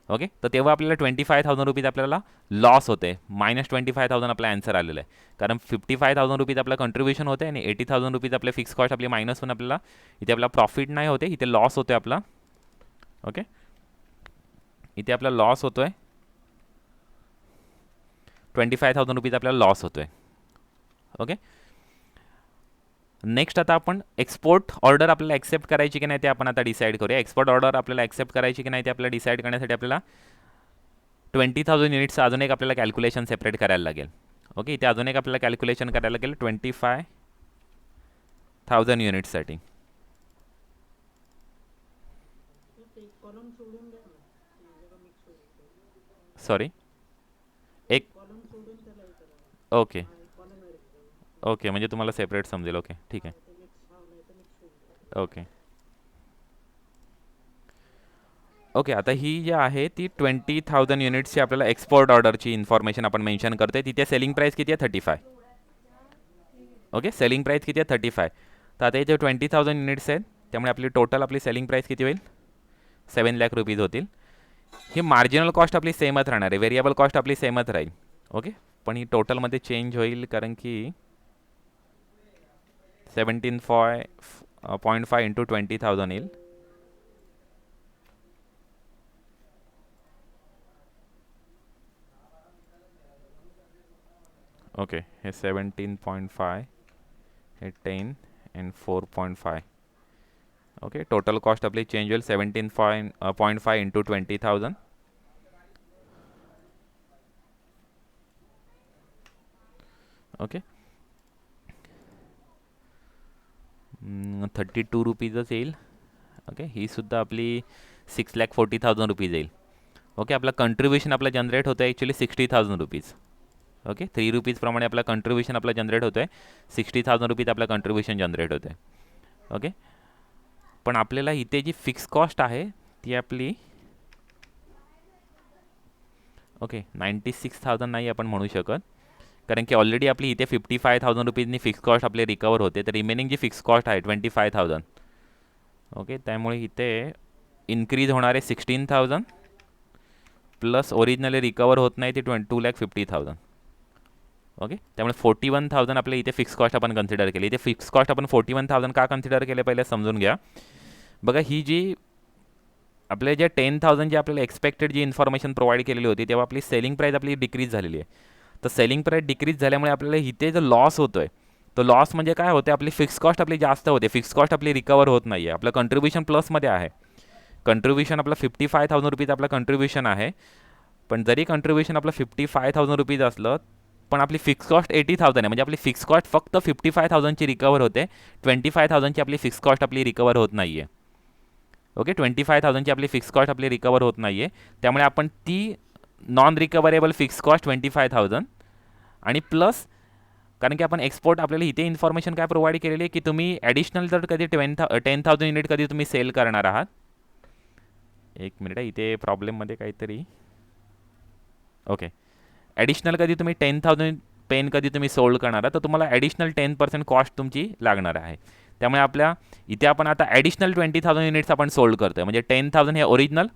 ओके, तर तेव्हा आपल्याला 25,000 रुपीज आपल्याला लॉस होते. -25,000 आपला आन्सर आलेला आहे, कारण 55,000 रुपीज आपलं कंट्रीब्युशन होते आणि 80,000 रुपीज आपले फिक्स कॉस्ट आपली मायनस होऊन आपल्याला इथे आपला प्रॉफिट नाही होते, इथे लॉस होते आपला. ओके, इथे आपला लॉस होतोय 25,000 रुपीज आपल्याला लॉस होतोय. ओके, नेक्स्ट आता आपण एक्सपोर्ट ऑर्डर आपल्याला ॲक्सेप्ट करायची की नाही ते आपण आता डिसाईड करूया. एक्सपोर्ट ऑर्डर आपल्याला ॲक्सेप्ट करायची की नाही ते आपल्याला डिसाईड करण्यासाठी आपल्याला 20,000 युनिट्सचं अजून एक आपल्याला कॅल्क्युलेशन सेपरेट करायला लागेल. ओके, इथे अजून एक आपल्याला कॅल्क्युलेशन करायला लागेल 25,000 युनिट्ससाठी. सॉरी, एक ओके ओके, म्हणजे तुम्हाला सेपरेट समजेल. ओके, ठीक आहे. ओके ओके, आता ही जी आहे ती 20,000 युनिट्सची आपल्याला एक्सपोर्ट ऑर्डरची इन्फॉर्मेशन आपण मेन्शन करतोय. तिथे सेलिंग प्राईस किती आहे 35. ओके, सेलिंग प्राईस किती आहे 35. तर आता इथे 20,000 युनिट्स आहेत, त्यामुळे आपली टोटल आपली सेलिंग प्राईस किती होईल 7 लाख रुपीज होतील. ही मार्जिनल कॉस्ट आपली सेमच राहणार आहे, व्हेरिएबल कॉस्ट आपली सेमच राहील. ओके, पण ही टोटलमध्ये चेंज होईल, कारण की 17.5 इंटू 20,000 येईल. ओके, हे 17.5, हे 10 अँड 4.5. ओके, टोटल कॉस्ट आपली चेंज होईल 17.5 इंटू 20,000. ओके, 32 रुपीजच येईल. ओके, ही सुद्धा आपली 6,40,000 रुपीज येईल. ओके, आपला कंट्रीब्युशन आपला जनरेट होतं आहे ॲक्च्युली 60,000 रुपीज. ओके, 3 रुपीज प्रमाणे आपला कंट्रीब्युशन आपला जनरेट होतं आहे. 60,000 रुपीज आपला कंट्रीब्युशन जनरेट होतं आहे. ओके, पण आपल्याला इथे जी फिक्स कॉस्ट आहे ती आपली 96,000 नाही आपण म्हणू शकत, कारण की ऑलरेडी आपली इथे 55,000 रुपीजनी फिक्स कॉस्ट आपले रिकवर होते. तर रिमेनिंग जी फिक्स कॉस्ट आहे 25,000. ओके, त्यामुळे इथे इन्क्रीज होणारे 16,000 प्लस ओरिजिनली रिकवर होत नाही ते 2,50,000. ओके, त्यामुळे 41,000 आपल्या इथे फिक्स कॉस्ट आपण कन्सिडर केली. इथे फिक्स कॉस्ट आपण 41,000 का कन्सिडर केले पहिले समजून घ्या. बघा, ही जी आपले जे 10,000 जे आपल्याला एक्सपेक्टेड जी इन्फॉर्मेशन प्रोव्हाइड केलेली होती तेव्हा आपली सेलिंग प्राईस आपली डिक्रीज झालेली आहे. तर सेलिंग प्राईस डिक्रीज झाल्यामुळे आपल्याला इथे जो लॉस होतो आहे तो लॉस म्हणजे काय होते, आपली फिक्स कॉस्ट आपली जास्त होते. फिक्स कॉस्ट आपली रिकवर होत नाही आहे. आपलं कंट्रीब्युशन प्लसमध्ये आहे. कंट्रीब्युशन आपलं 55,000 रुपीज आपलं कंट्रीब्युशन आहे. पण जरी कंट्रीब्युशन आपलं 55,000 रुपीज असलं पण आपली फिक्स कॉस्ट 80,000 आहे. म्हणजे आपली फिक्स कॉस्ट फक्त 55,000ची रिकवर होते. 25,000ची आपली फिक्स कॉस्ट आपली रिकवर होत नाही आहे. ओके, 25,000ची आपली फिक्स कॉस्ट आपली रिकवर होत नाही आहे. त्यामुळे आपण ती नॉन रिकवरेबल फिक्स कॉस्ट 25,000 आणि प्लस, कारण की आपण एक्सपोर्ट आपल्याला इथे इन्फॉर्मेशन काय प्रोव्हाइड केलेली आहे की तुम्ही ॲडिशनल जर कधी 10,000 युनिट कधी तुम्ही सेल करणार आहात. एक मिनिट आहे, इथे प्रॉब्लेममध्ये काहीतरी. ओके, ॲडिशनल कधी तुम्ही 10,000 पेन कधी तुम्ही सोल्ड करणार आहात तर तुम्हाला ॲडिशनल 10% कॉस्ट तुमची लागणार आहे. त्यामुळे आपल्या इथे आपण आता ॲडिशनल 20,000 युनिट्स आपण सोल्ड करतो आहे. म्हणजे 10,000 हे ओरिजिनल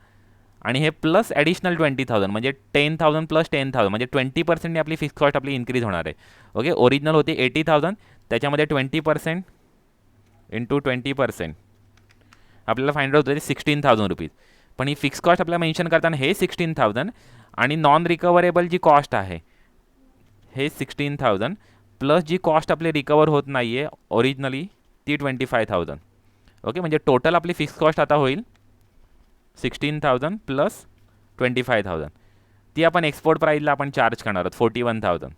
आणि हे प्लस ॲडिशनल 20,000 म्हणजे 10,000 प्लस 10,000 म्हणजे 20%ने आपली फिक्स कॉस्ट आपली इन्क्रीज होणार आहे. ओके, ओरिजिनल होती 80,000, त्याच्यामध्ये 20% इंटू 20% आपल्याला फाइंड आउट होते 16,000 रुपीज. पण ही फिक्स कॉस्ट आपल्याला मेन्शन करताना हे 16,000 आणि नॉन रिकवरेबल जी कॉस्ट आहे हे 16,000 प्लस जी कॉस्ट आपली रिकवर होत नाही आहे ओरिजिनली ती 25,000. ओके, म्हणजे टोटल आपली फिक्स कॉस्ट आता होईल 16,000 प्लस 25,000. ती आपण एक्सपोर्ट प्राईजला आपण चार्ज करणार आहोत 41,000.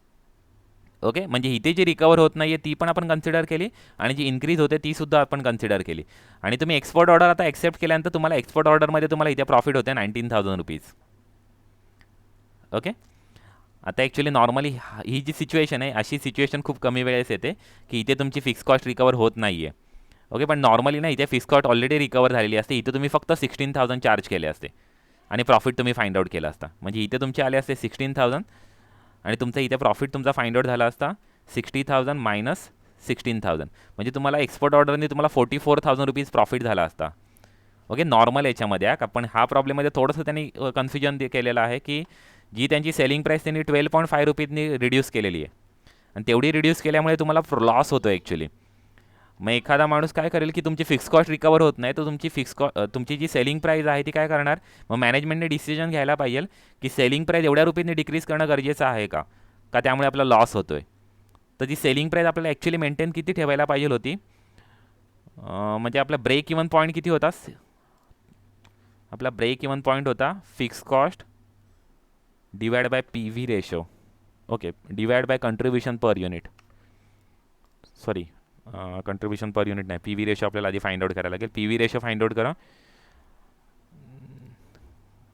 ओके, म्हणजे इथे जी रिकवर होत नाही आहे ती पण आपण कन्सिडर केली आणि जी इन्क्रीज होते ती सुद्धा आपण कन्सिडर केली. आणि तुम्ही एक्सपोर्ट ऑर्डर आता एक्सेप्ट केल्यानंतर तुम्हाला एक्सपोर्ट ऑर्डरमध्ये तुम्हाला इथे प्रॉफिट होते 19,000 रुपीज. ओके, आता ॲक्च्युली नॉर्मली ही जी सिच्युएशन आहे अशी सिच्युएशन खूप कमी वेळेस येते की इथे तुमची फिक्स कॉस्ट रिकवर होत नाही आहे. ओके, पण नॉर्मली ना इथे फिक्स कॉस्ट ऑलरेडी रिकवर झालेली असते. इथे तुम्ही फक्त 16,000 चार्ज केले असते आणि प्रॉफिट तुम्ही फाइंड आउट केला असता. म्हणजे इथे तुमचे आले असते 16,000 आणि तुमचा इथे प्रॉफिट तुमचा फाइंड आउट झाला असता 60,000 मायनस 16,000. म्हणजे तुम्हाला एक्सपोर्ट ऑर्डरने तुम्हाला 44,000 रुपीज प्रॉफिट झाला असता. ओके, नॉर्मल याच्यामध्ये पण हा प्रॉब्लेममध्ये थोडंसं त्यांनी कन्फ्युजन केलेलं आहे की जी त्यांची सेलिंग प्राईस त्यांनी 12.5 रुपीजनी रिड्यूस केलेली आहे आणि तेवढी रिड्यूस केल्यामुळे तुम्हाला लॉस होतो ॲक्च्युली. मग एखादा माणूस काय करेल की तुमची फिक्स कॉस्ट रिकवर होत नाही तर तुमची जी सेलिंग प्राईस आहे ती काय करणार, मग मॅनेजमेंटने डिसिजन घ्यायला पाहिजे की सेलिंग प्राईस एवढ्या रुपीजने डिक्रीज करणं गरजेचं आहे का त्यामुळे आपला लॉस होतो आहे. तर ती सेलिंग प्राईस आपल्याला ॲक्च्युली मेंटेन किती ठेवायला पाहिजे होती, म्हणजे आपला ब्रेक इवन पॉईंट किती होता, आपला ब्रेक इवन पॉईंट होता fix cost divide by P V ratio. Okay, divide by contribution per unit, sorry contribution per unit नाही, पी व्ही रेशो आपल्याला आधी फाइंड आउट करायला लागेल. P V ratio find out करा,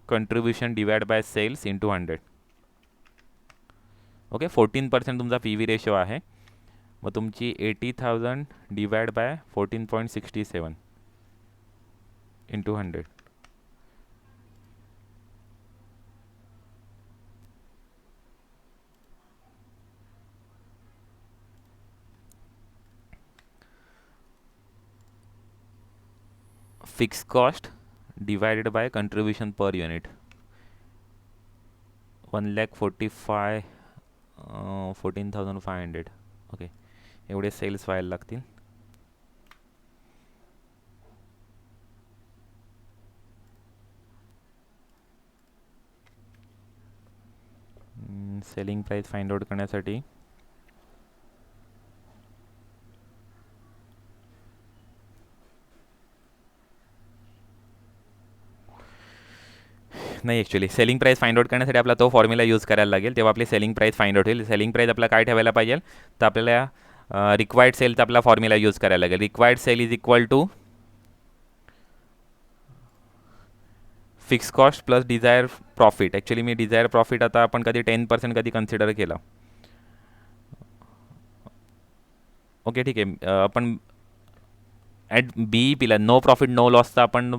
contribution divide by sales into 100. Okay, 14% तुमचा पी व्ही रेशो आहे. मग तुमची 80,000 divide by 14.67 into 100. Fix cost divided by contribution per unit 14,500. Okay, एवढे सेल्स व्हायला लागतील. सेलिंग प्राईस फाइंड आउट करण्यासाठी नाही, actually selling price find out करण्यासाठी आपला तो फॉर्म्युला यूज करायला लागेल, तेव्हा आपली सेलिंग प्राईस फाइंड आउट होईल. सेलिंग प्राईस आपल्याला काय ठेवायला पाहिजे, तर आपल्याला रिक्वायर्ड सेलचा आपला फॉर्म्युला यूज करायला लागेल. Required sale is equal to fix cost plus desire profit. Actually मी डिझायर प्रॉफिट आता आपण कधी 10% कधी कन्सिडर केला. ओके, ठीक आहे. आपण ॲट BEPला नो प्रॉफिट नो लॉसचा आपण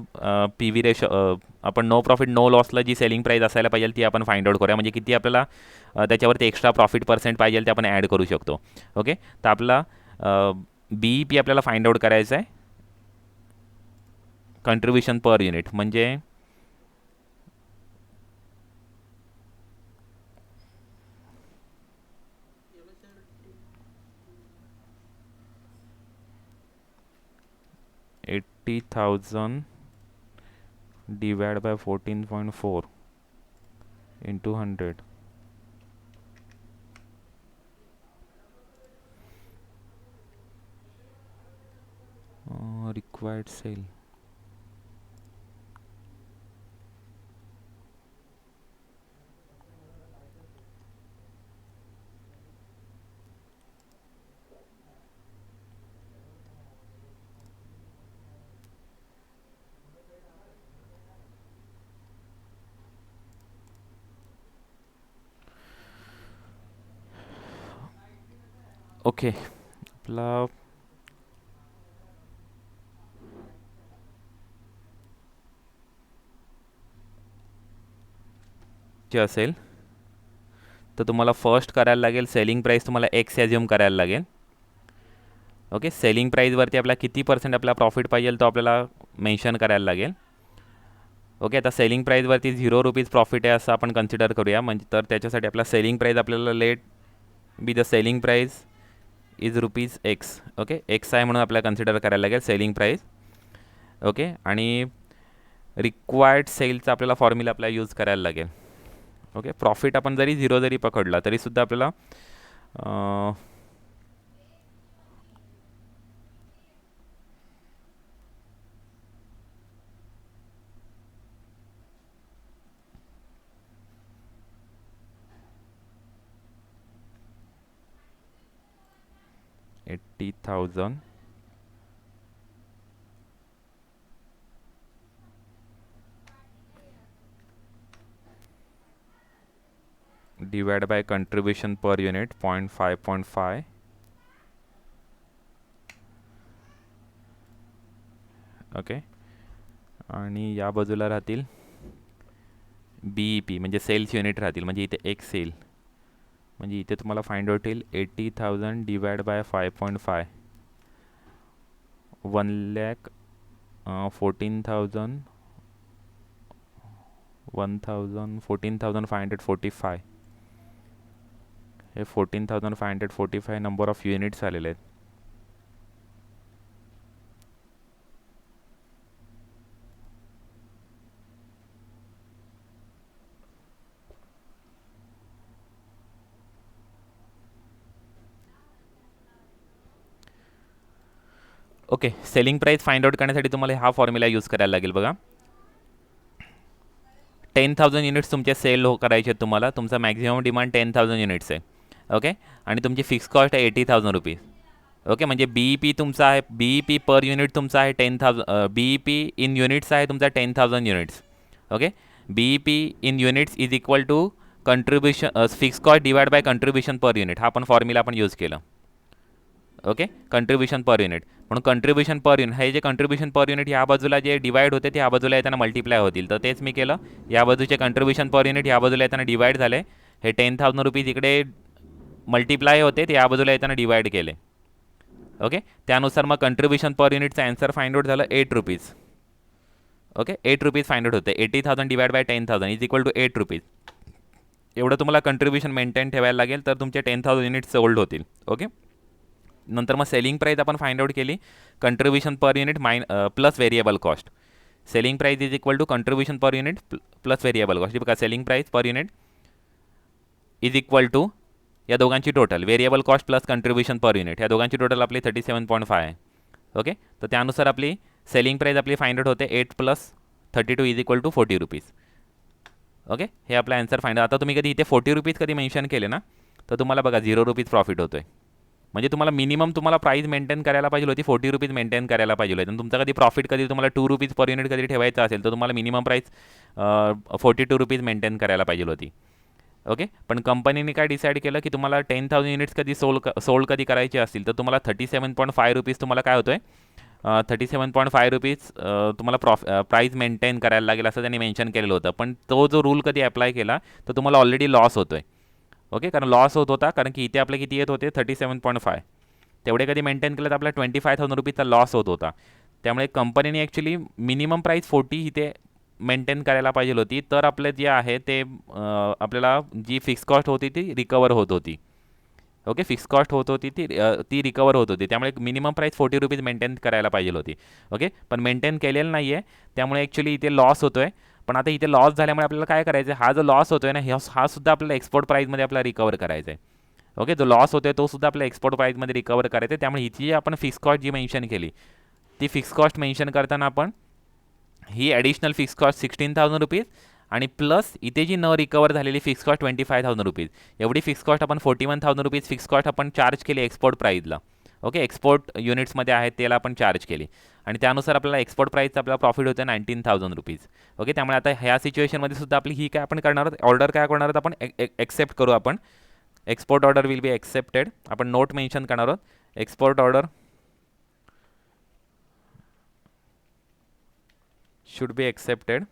PV रेशो, आपण नो प्रॉफिट नो लॉसला जी सेलिंग प्राईस असायला पाहिजे ती आपण फाइंड आउट करूया. म्हणजे किती आपल्याला त्याच्यावरती एक्स्ट्रा प्रॉफिट पर्सेंट पाहिजे ते आपण ॲड करू शकतो. ओके, तर आपला BEP आपल्याला फाइंड आउट करायचं आहे कंट्रीब्युशन पर युनिट. म्हणजे $80,000 divided by 14.4 into 100. Required sale. Okay, आपला जे असेल तर तुम्हाला फर्स्ट करायला लागेल सेलिंग प्राईस तुम्हाला एक्स ॲज्युम करायला लागेल. ओके, सेलिंग प्राईजवरती आपला किती पर्सेंट आपला प्रॉफिट पाहिजे तो आपल्याला मेन्शन करायला लागेल. ओके, आता सेलिंग प्राईजवरती ₹0 प्रॉफिट आहे असं आपण कन्सिडर करूया. म्हणजे तर त्याच्यासाठी आपला सेलिंग प्राईज आपल्याला let be the selling price is ₹X. Okay, X आहे म्हणून आपल्याला कन्सिडर करायला लागेल सेलिंग प्राईज. ओके, आणि रिक्वायर्ड सेलचा आपल्याला फॉर्म्युला आपल्याला यूज करायला लागेल. ओके, प्रॉफिट आपण जरी 0 जरी पकडला तरीसुद्धा आपल्याला $80,000 divided by contribution per unit 0.5. Okay, आणि या बाजूला राहतील BEP म्हणजे सेल्स युनिट राहतील. म्हणजे इथे एक सेल, म्हणजे इथे तुम्हाला फाइंड आउट येईल 80,000 डिवाइड बाय 5.5 1,14,000 14,545. हे 14,545 नंबर ऑफ युनिट्स आलेले आहेत. Okay, selling price find out करण्यासाठी तुम्हाला हा फॉर्म्युला यूज करायला लागेल. बघा, 10,000 युनिट्स तुमचे सेल करायचे आहेत तुम्हाला. तुमचा मॅक्झिमम डिमांड 10,000 युनिट्स आहे. ओके, आणि तुमची फिक्स कॉस्ट आहे ₹80,000. ओके, म्हणजे BEP तुमचा आहे, BEP पर युनिट तुमचा आहे 10,000. BEP इन युनिट्स आहे तुमचा 10,000 units. Okay, BEP in units is equal to contribution fix cost divide by contribution per unit. हा आपण फॉर्म्युला आपण यूज केला. ओके, कंट्रीब्युशन पर युनिट म्हणून कंट्रीब्युशन पर युनिट हे जे कंट्रीब्युशन पर युनिट या बाजूला जे डिवाइड होते ते या बाजूला येताना मल्टिप्लाय होतील. तर तेच मी केलं, या बाजूचे कंट्रीब्युशन पर युनिट या बाजूला येताना डिवाइड झाले. हे ₹10,000 इकडे मल्टिप्लाय होते ते या बाजूला येताना डिवाइड केले. ओके, त्यानुसार मग कंट्रीब्युशन पर युनिटचा आन्सर फाइंड आउट झालं ₹8. ओके, ₹8 फाइंड आउट होते. 80,000 divide by 10,000 is equal to ₹8. एवढं तुम्हाला कंट्रीब्युशन मेंटेन ठेवायला लागेल तर तुमचे 10,000 युनिट्स सोल्ड होतील. ओके, नंतर मग सेलिंग प्राईस आपण फाइंड आउट केली contribution per unit plus variable cost. Selling price is equal to contribution per unit plus variable cost. बघा, selling price per unit is equal to या दोघांची total variable cost plus contribution per unit, या दोघांची टोटल आपली 37.5 आहे. ओके, तर त्यानुसार आपली सेलिंग प्राईस आपली फाइंड आउट होते 8 + 32 इज इक्वल टू ₹40. ओके, हे आपला आन्सर फाइंड. आता तुम्ही कधी इथे 40 रुपीज कधी मेन्शन केले ना, तर तुम्हाला बघा 0 रुपीज प्रॉफिट होतोय. म्हणजे तुम्हाला मिनिमम तुम्हाला प्राईस मेंटेन करायला पाहिजे होती 40 रुपीज मेंटेन करायला पाहिजे होती. आणि तुमचा कधी प्रॉफिट कधी तुम्हाला 2 रुपीज पर युनिट कधी ठेवायचा असेल तर तुम्हाला मिनिमम प्राईस 42 रुपीज मेंटेन करायला पाहिजे होती. ओके, पण कंपनीने काय डिसाईड केलं की तुम्हाला 10,000 युनिट्स कधी सोल्ड कधी करायचे असतील तर तुम्हाला 37.5 रुपीज तुम्हाला काय होतोय, 37.5 रुपीज तुम्हाला प्राईस मेंटेन करायला लागेल असं त्यांनी मेन्शन केलेलं होतं. पण तो जो रूल कधी अप्लाय केला तर तुम्हाला ऑलरेडी लॉस होतोय. ओके, कारण लॉस होत होता, कारण की इथे आपले किती येत होते 37.5, तेवढे कधी मेंटेन केलं तर आपला 25,000 रुपीजचा लॉस होत होता. त्यामुळे कंपनीने ॲक्च्युली मिनिमम प्राईस 40 इथे मेंटेन करायला पाहिजे होती, तर आपले जे आहे ते आपल्याला जी फिक्स कॉस्ट होती ती रिकवर होत होती. ओके, फिक्स कॉस्ट होत होती ती रिकवर होत होती. त्यामुळे मिनिमम प्राईस 40 रुपीज मेंटेन करायला पाहिजे होती. ओके, पण मेंटेन केलेलं नाही आहे, त्यामुळे ॲक्च्युली इथे लॉस होतो आहे. पण आता इथे लॉस झाल्यामुळे आपल्याला काय करायचं आहे, हा जो लॉस होतो आहे ना, हा सुद्धा आपल्याला एक्सपोर्ट प्राईजमध्ये आपल्याला रिकवर करायचा आहे. ओके, जो लॉस होतो आहे तो सुद्धा आपल्या एक्सपोर्ट प्राईजमध्ये रिकवर करायचा आहे. त्यामुळे इथे जी आपण फिक्स कॉस्ट जी मेन्शन केली, ती फिक्स कॉस्ट मेन्शन करताना आपण ही ॲडिशनल फिक्स कॉस्ट 16,000 रुपीज आणि प्लस इथे जी न रिकवर झालेली फिक्स कॉस्ट 25,000 रुपीज, एवढी फिक्स कॉस्ट आपण 41,000 रुपीज फिक्स कॉस्ट आपण चार्ज केली एक्सपोर्ट प्राईजला. ओके, एक्सपोर्ट युनिट्समध्ये आहेत त्याला आपण चार्ज केली आणि त्यानुसार आपल्याला एक्सपोर्ट प्राईसचा आपल्याला प्रॉफिट होतं 19,000 रुपीज. ओके, त्यामुळे आता ह्या सिच्युएशनमध्ये सुद्धा आपली ही काय आपण करणार आहोत, ऑर्डर काय करणार आहोत आपण, एक्सेप्ट करू आपण. Export order will be accepted. आपण नोट मेन्शन करणार आहोत, export order should be accepted.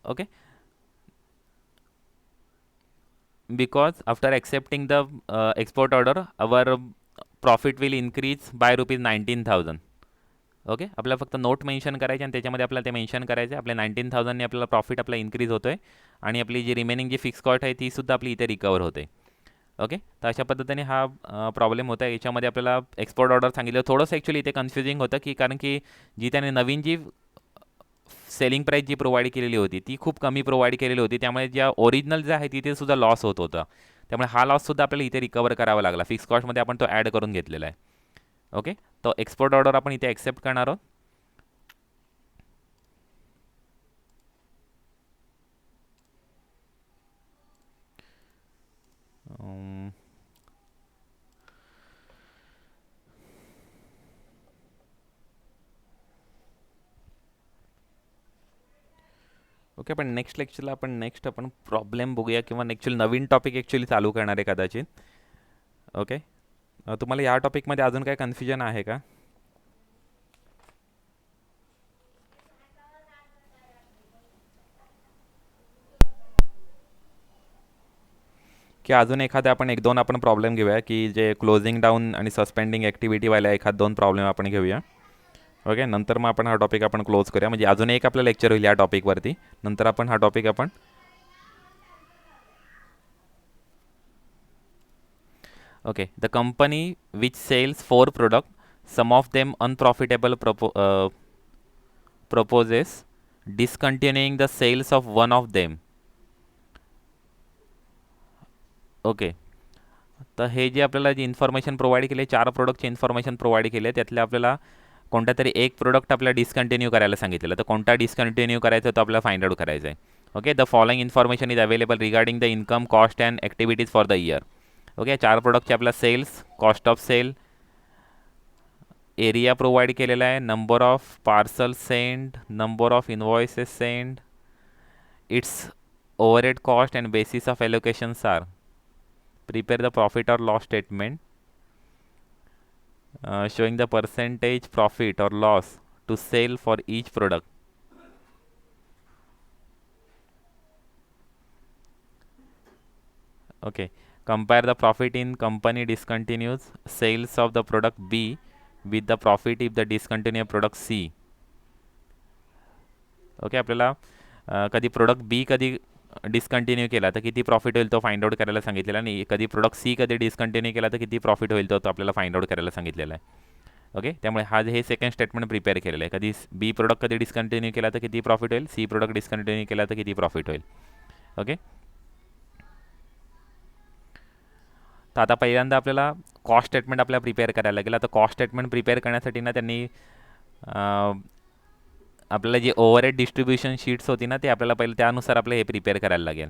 Okay, because after accepting the export order our profit will increase by rupees 19,000. Okay, आपल्याला फक्त नोट मेन्शन करायचे आणि त्याच्यामध्ये आपल्याला ते मेन्शन करायचे आपल्या 19,000ने आपल्याला प्रॉफिट आपला इन्क्रीज होतोय आणि आपली जी रिमेनिंग जी फिक्स कॉस्ट आहे ती सुद्धा आपली इथे रिकवर होते. ओके, तर अशा पद्धतीने हा प्रॉब्लेम होता. याच्यामध्ये आपल्याला एक्सपोर्ट ऑर्डर सांगितलं, थोडंसं ॲक्च्युली इथे कन्फ्युजिंग होतं की कारण की जी त्याने नवीन जी सेलिंग प्राईस जी प्रोव्हाइड केलेली होती ती खूप कमी प्रोव्हाइड केलेली होती, त्यामुळे ज्या ओरिजिनल जे आहे तिथे सुद्धा लॉस होत होता. त्यामुळे हा लॉससुद्धा आपल्याला इथे रिकवर करावा लागला. फिक्स कॉस्टमध्ये आपण तो ॲड करून घेतलेला आहे. ओके, तो एक्सपोर्ट ऑर्डर आपण इथे ॲक्सेप्ट करणार आहोत. ओके, पण नेक्स्ट लेक्चरला आपण प्रॉब्लेम बघूया किंवा ॲक्च्युली नवीन टॉपिक ॲक्च्युली चालू करणार आहे कदाचित. ओके, तुम्हाला या टॉपिकमध्ये अजून काय कन्फ्युजन आहे का? की अजून एखादे आपण एक दोन आपण प्रॉब्लेम घेऊया की जे क्लोजिंग डाऊन आणि सस्पेंडिंग ॲक्टिव्हिटीवाल्या एखाद दोन प्रॉब्लेम आपण घेऊया. ओके, नंतर मग आपण हा टॉपिक आपण क्लोज करूया. म्हणजे अजून एक आपलं लेक्चर होईल या टॉपिकवरती, नंतर आपण हा टॉपिक आपण. Okay, the company which sells 4 product, some of them unprofitable proposes discontinuing the sales of one of them. Okay, तर हे जे आपल्याला जी इन्फॉर्मेशन प्रोव्हाइड केली, 4 प्रोडक्टची इन्फॉर्मेशन प्रोव्हाइड केली आहे, त्यातल्या आपल्याला कोणता तरी एक प्रोडक्ट आपल्याला डिस्कंटिन्यू करायला सांगितलेलं, तर कोणता डिस्कंटिन्यू करायचा तो आपल्याला फाइंड आउट करायचा आहे. Okay, the following information is available regarding the income, cost and activities for the year. Okay, 4 प्रोडक्टचे आपला sales, cost of sale, area provide केलेला आहे, number of parcel send, number of invoices send, its overhead cost and basis of allocations are. Prepare the profit or loss statement showing the percentage profit or loss to sell for each product. Okay, compare the profit in company discontinues sales of the product B with the profit if the discontinued product C. Okay, आपल्याला कधी प्रोडक्ट बी कधी डिस्कंटिन्यू केला तर किती प्रॉफिट होईल तो फाइंड आउट करायला सांगितलेला, आणि कधी प्रोडक्ट सी कधी डिस्कंटिन्यू केला तर किती प्रॉफिट होईल तो आपल्याला फाइंड आउट करायला सांगितलेला आहे. ओके, त्यामुळे हा हे सेकंड स्टेटमेंट प्रिपेअर केलेलं आहे. कधी बी प्रोडक्ट कधी डिस्कंटिन्यू केला तर किती प्रॉफिट होईल, सी प्रोडक्ट डिस्कंटिन्यू केला तर किती प्रॉफिट होईल. ओके, तर आता पहिल्यांदा आपल्याला कॉस्ट स्टेटमेंट आपल्याला प्रिपेअर करायला लागेल. आता कॉस्ट स्टेटमेंट प्रिपेअर करण्यासाठी ना त्यांनी आपल्याला जी ओव्हरहेड डिस्ट्रीब्युशन शीट्स होती ना, ते आपल्याला पहिले त्यानुसार आपलं हे प्रिपेअर करायला लागेल.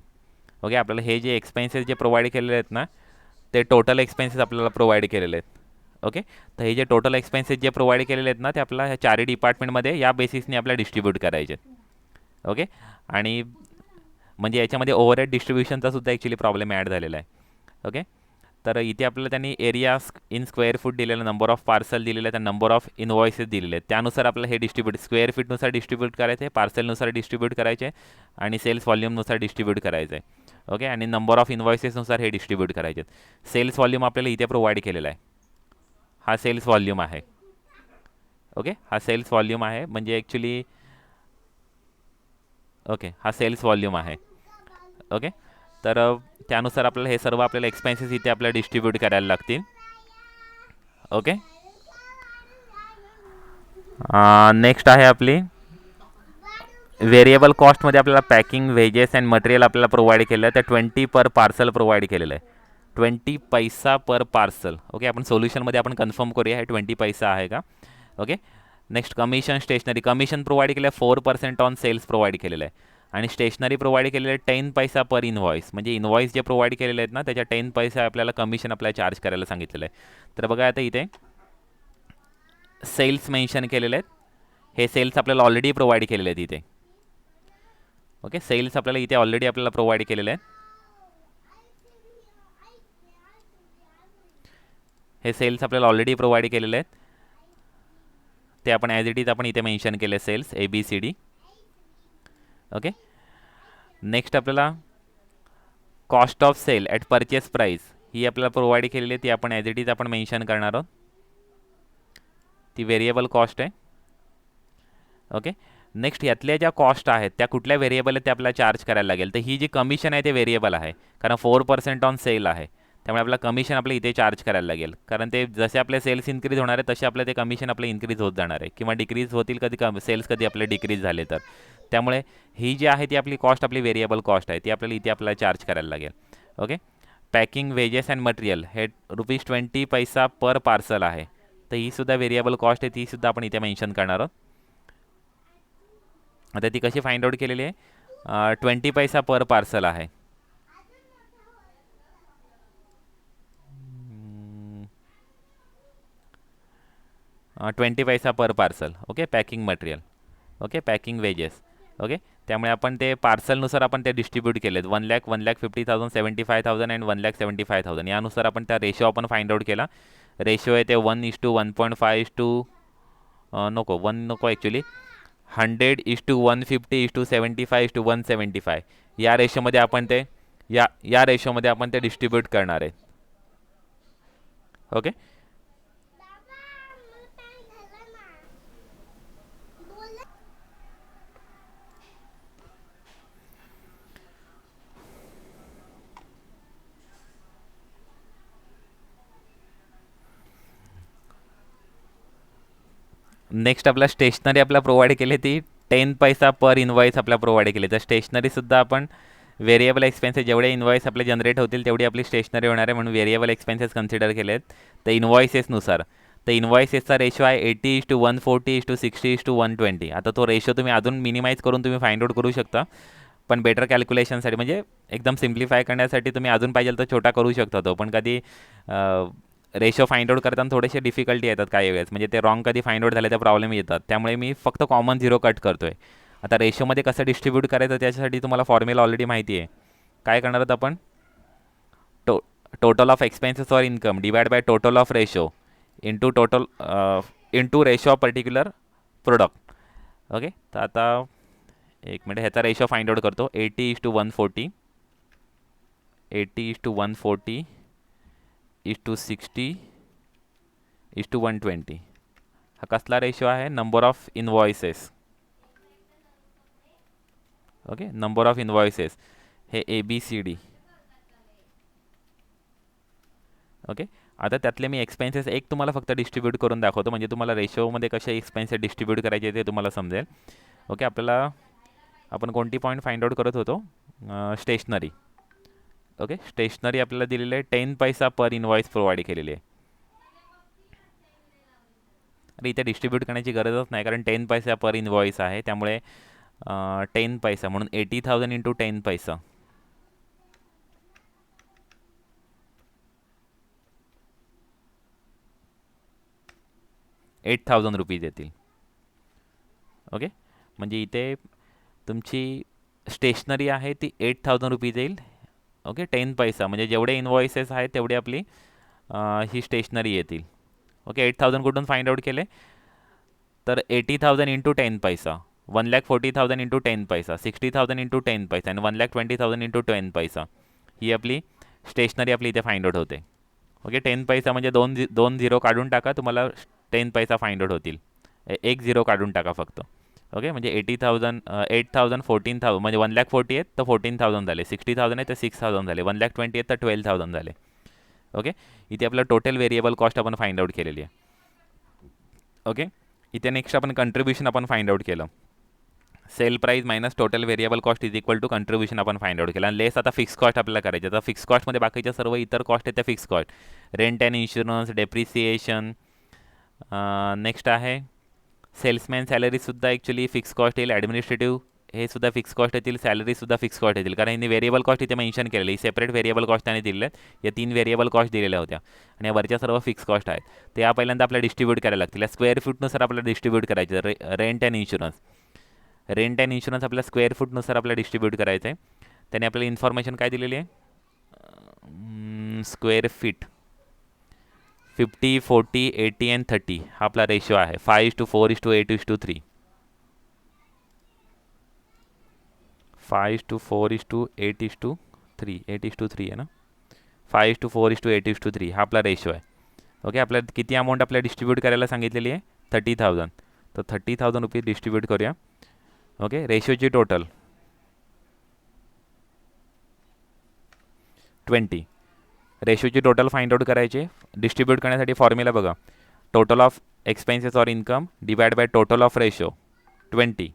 ओके, आपल्याला हे जे एक्सपेन्सेस जे प्रोव्हाइड केलेले आहेत ना, ते टोटल एक्सपेन्सेस आपल्याला प्रोव्हाइड केलेले आहेत. ओके, तर हे जे टोटल एक्सपेन्सेस जे प्रोव्हाइड केलेले आहेत ना, ते आपल्याला ह्या चारही डिपार्टमेंटमध्ये या बेसिसने आपल्याला डिस्ट्रीब्यूट करायचे आहेत. ओके, आणि म्हणजे याच्यामध्ये ओव्हरहेड डिस्ट्रीब्युशनचा सुद्धा ॲक्च्युली प्रॉब्लेम ॲड झालेला आहे. ओके, तर इथे आपल्याला त्यांनी एरिया इन स्क्वेअर फूट दिलेलं, नंबर ऑफ पार्सल दिलेलं आहे, नंबर ऑफ इनवॉइसेस दिलेले आहेत. त्यानुसार आपल्याला हे डिस्ट्रीब्यूट स्क्वेअर फीटनुसार डिस्ट्रीब्यूट करायचे, पार्सलनुसार डिस्ट्रीब्यूट करायचे आणि सेल्स व्हॉल्यूमनुसार डिस्ट्रीब्यूट करायचं आहे. ओके, आणि नंबर ऑफ इनवॉइसेसनुसार हे डिस्ट्रीब्यूट करायचे. सेल्स व्हॉल्यूम आपल्याला इथे प्रोव्हाइड केलेला आहे. हा सेल्स व्हॉल्यूम आहे. ओके, हा सेल्स व्हॉल्यूम आहे, म्हणजे ॲक्च्युली ओके, हा सेल्स व्हॉल्यूम आहे. ओके, तर त्यानुसार आपल्याला हे सर्व आपल्याला एक्सपेन्सेस इथे आपल्याला डिस्ट्रीब्यूट करायला लागतील. ओके, नेक्स्ट आहे आपली व्हेरिएबल कॉस्टमध्ये आपल्याला पॅकिंग, वेजेस अँड मटेरियल आपल्याला प्रोव्हाइड केलं आहे. त्या 20 पर पार्सल प्रोव्हाइड केलेलं आहे. 20 पैसा पर पार्सल. ओके, आपण सोल्युशनमध्ये आपण कन्फर्म करूया हे 20 पैसा आहे का. Okay, next commission stationery. Commission provide केलं आहे 4% ऑन सेल्स प्रोव्हाइड केलेलं आहे. आणि स्टेशनरी प्रोव्हाइड केलेलं आहे 10 पैसा पर इनव्हॉइस. म्हणजे इनव्हॉइस जे प्रोव्हाइड केलेले आहेत ना, त्याच्या 10 पैसा आपल्याला कमिशन आपल्याला चार्ज करायला सांगितलेलं आहे. तर बघा आता इथे सेल्स मेन्शन केलेले आहेत. हे सेल्स आपल्याला ऑलरेडी प्रोव्हाइड केलेले आहेत इथे. ओके, सेल्स आपल्याला इथे ऑलरेडी आपल्याला प्रोव्हाइड केलेले आहेत. हे सेल्स आपल्याला ऑलरेडी प्रोव्हाइड केलेले आहेत. ते आपण ॲज इट इज आपण इथे मेन्शन केले सेल्स ABCD. ओके, नेक्स्ट आपल्याला cost of sale at purchase price ही आपल्याला प्रोव्हाइड केलेली आहे. ती आपण ॲज इट इज आपण मेन्शन करणार आहोत. ती व्हेरिएबल कॉस्ट आहे. ओके, नेक्स्ट यातल्या ज्या कॉस्ट आहेत त्या कुठल्या व्हेरिएबल आहेत ते आपल्याला चार्ज करायला लागेल. तर ही जी कमिशन आहे ते व्हेरिएबल आहे, कारण 4% ऑन सेल आहे. त्यामुळे आपल्याला कमिशन आपल्या इथे चार्ज करायला लागेल, कारण ते जसे आपले सेल्स इन्क्रीज होणार आहे तसे आपले ते कमिशन आपले इन्क्रीज होत जाणार आहे, किंवा डिक्रीज होतील कधी सेल्स कधी आपले डिक्रीज झाले तर. त्यामुळे ही जी आहे ती आपली कॉस्ट आपली व्हेरिएबल कॉस्ट आहे, ती आपल्याला इथे आपल्याला चार्ज करायला लागेल. Okay, packing, wedges and material हे ₹20 पैसा पर पार्सल आहे. तर ही सुद्धा व्हेरिएबल कॉस्ट आहे, ती सुद्धा आपण इथे मेन्शन करणार आहोत. आता ती कशी फाइंड आउट केलेली आहे, 20 पैसा पर पार्सल आहे. 20 पैसा per parcel. Okay, packing material. Okay, packing wages. Okay, त्यामुळे आपण ते पार्सलनुसार आपण ते डिस्ट्रीब्यूट केलेत. 1,00,000, 1,50,000, 75,000 अँड 1,75,000 यानुसार आपण त्या रेशो आपण फाइंड आउट केला. रेशो आहे ते 1:1.5 नको 1 नको ॲक्च्युली 100:150:75:175 या रेशोमध्ये आपण ते या रेशोमध्ये आपण ते डिस्ट्रीब्यूट करणार आहे. ओके, नेक्स्ट आपला स्टेशनरी आपल्याला प्रोव्हाइड केली ती 10 पैसा पर इनवॉइस आपल्याला प्रोव्हाइड केली. तर स्टेशनरीसुद्धा आपण व्हेरिएबल एक्सपेन्सेस जेवढे इनवॉइस आपले जनरेट होतील तेवढी आपली स्टेशनरी होणार आहे, म्हणून व्हेरिएबल एक्सपेन्सेस कन्सिडर केले आहेत. तर इनवॉइसेसनुसार तर इनवॉइसेसचा रेशो आहे 80:140:60:120. आता तो रेशो तुम्ही अजून मिनिमाइज करून तुम्ही फाइंड आउट करू शकता, पण बेटर कॅल्क्युलेशनसाठी म्हणजे एकदम सिम्प्लिफाय करण्यासाठी तुम्ही अजून पाहिजे तर छोटा करू शकता तो, पण कधी रेशो फाइंड आउट करताना थोडेसे डिफिकल्टी येतात काही वेळेस, म्हणजे ते रॉंग कधी फाइंड आउट झाले तर प्रॉब्लेम येतात. त्यामुळे मी फक्त कॉमन 0 कट करतो आहे. आता रेशोमध्ये कसं डिस्ट्रीब्यूट करायचं त्याच्यासाठी तुम्हाला फॉर्म्युला ऑलरेडी माहिती आहे. काय करणार आहोत आपण, total of expenses or income divide by total of ratio into ratio of particular product. Okay, तर आता एक मिनिट ह्याचा रेशो फाइंड आउट करतो. 80:140 80:140:60:120 हा कसला रेशो आहे, number of invoices. Okay, number of invoices हे ABCD. ओके, आता त्यातले मी एक्सपेन्सेस एक तुम्हाला फक्त डिस्ट्रीब्यूट करून दाखवतो, म्हणजे तुम्हाला रेशोमध्ये कसे एक्सपेन्सेस डिस्ट्रीब्यूट करायचे ते तुम्हाला समजेल. ओके, आपल्याला आपण कोणती पॉईंट फाइंड आउट करत होतो, स्टेशनरी. ओके, स्टेशनरी आपल्याला दिलेली आहे 10 पैसा पर इनवॉइस प्रोव्हाइड केलेली आहे. अरे इथे डिस्ट्रीब्यूट करण्याची गरजच नाही, कारण 10 पैसा पर इनवॉइस आहे, त्यामुळे 10 पैसा म्हणून 80,000 इंटू 10 पैसा, 8,000 रुपीज येतील. ओके, म्हणजे इथे तुमची स्टेशनरी आहे ती 8,000 रुपीज येईल. ओके, 10 पैसा म्हणजे जेवढे इनवॉइसेस आहेत तेवढे आपली ही स्टेशनरी येतील. ओके, 8,000 कुठून फाइंड आउट केले, तर 80,000 इंटू 10 पैसा, 1,40,000 इंटू 10 पैसा, 60,000 इंटू 10 पैसा आणि 1,20,000 इंटू 10 पैसा, ही आपली स्टेशनरी आपली इथे फाइंड आउट होते. ओके, 10 पैसा म्हणजे दोन झिरो काढून टाका, तुम्हाला 10 पैसा फाइंड आउट होतील. एक झिरो काढून टाका फक्त. ओके, म्हणजे 80,000 8,000 14,000 म्हणजे 1,40,000 आहेत तर 14,000 झाले, 60,000 आहे तर 6,000 झाले, 1,20,000 आहेत तर 12,000 झाले. ओके, इथे आपलं टोटल व्हेरिएबल कॉस्ट आपण फाइंड आउट केलेली आहे. ओके, इथे नेक्स्ट आपण कंट्रीब्युशन आपण फाइंड आउट केलं. Sale price minus total variable cost is equal to contribution आपण फाइंड आउट केलं. आणि लेस आता फिक्स कॉस्ट आपल्याला करायचे. आता फिक्स कॉस्टमध्ये बाकीच्या सर्व इतर कॉस्ट आहेत त्या fix cost, rent and insurance, depreciation, next आहे सेल्समॅन सॅलरीसुद्धा ॲक्च्युली फिक्स कॉस्ट येईल, ॲडमिनिस्ट्रेटिव्ह हे सुद्धा फिक्स कॉस्ट येतील, सॅलरीसुद्धा फिक्स कॉस्ट येतील, कारण यांनी व्हेरिएबल कॉस्ट इथे मेन्शन केलेली, सेपरेट व्हेरिएबल कॉस्ट त्याने दिलेले आहेत. या 3 व्हेरिएबल कॉस्ट दिलेल्या होत्या आणि या वरच्या सर्व फिक्स कॉस्ट आहेत. ते या पहिल्यांदा आपल्याला डिस्ट्रीब्यूट करायला लागतील. या स्क्वेअर फूटनुसार आपल्याला डिस्ट्रीब्यूट करायचं. रेंट अँड इन्शुरन्स आपल्या स्क्वेअर फूटनुसार आपल्याला डिस्ट्रीब्यूट करायचं आहे. त्याने आपल्याला इन्फॉर्मेशन काय दिलेली आहे, स्क्वेअर फीट 50, 40, 80 अँड 30 हा आपला रेशो आहे. 5:4:8:3, 5:4:8:3, 8:3 आहे ना, 5:4:8:3 हा आपला रेशो आहे. ओके, आपल्याला किती अमाऊंट आपल्याला डिस्ट्रीब्यूट करायला सांगितलेली आहे, 30,000. तर 30,000 रुपीज डिस्ट्रीब्यूट करूया. ओके, रेशोची टोटल 20. रेशोची टोटल फाइंड आउट करायची. डिस्ट्रीब्यूट करण्यासाठी फॉर्म्युला बघा, total of expenses or income divide by total of ratio 20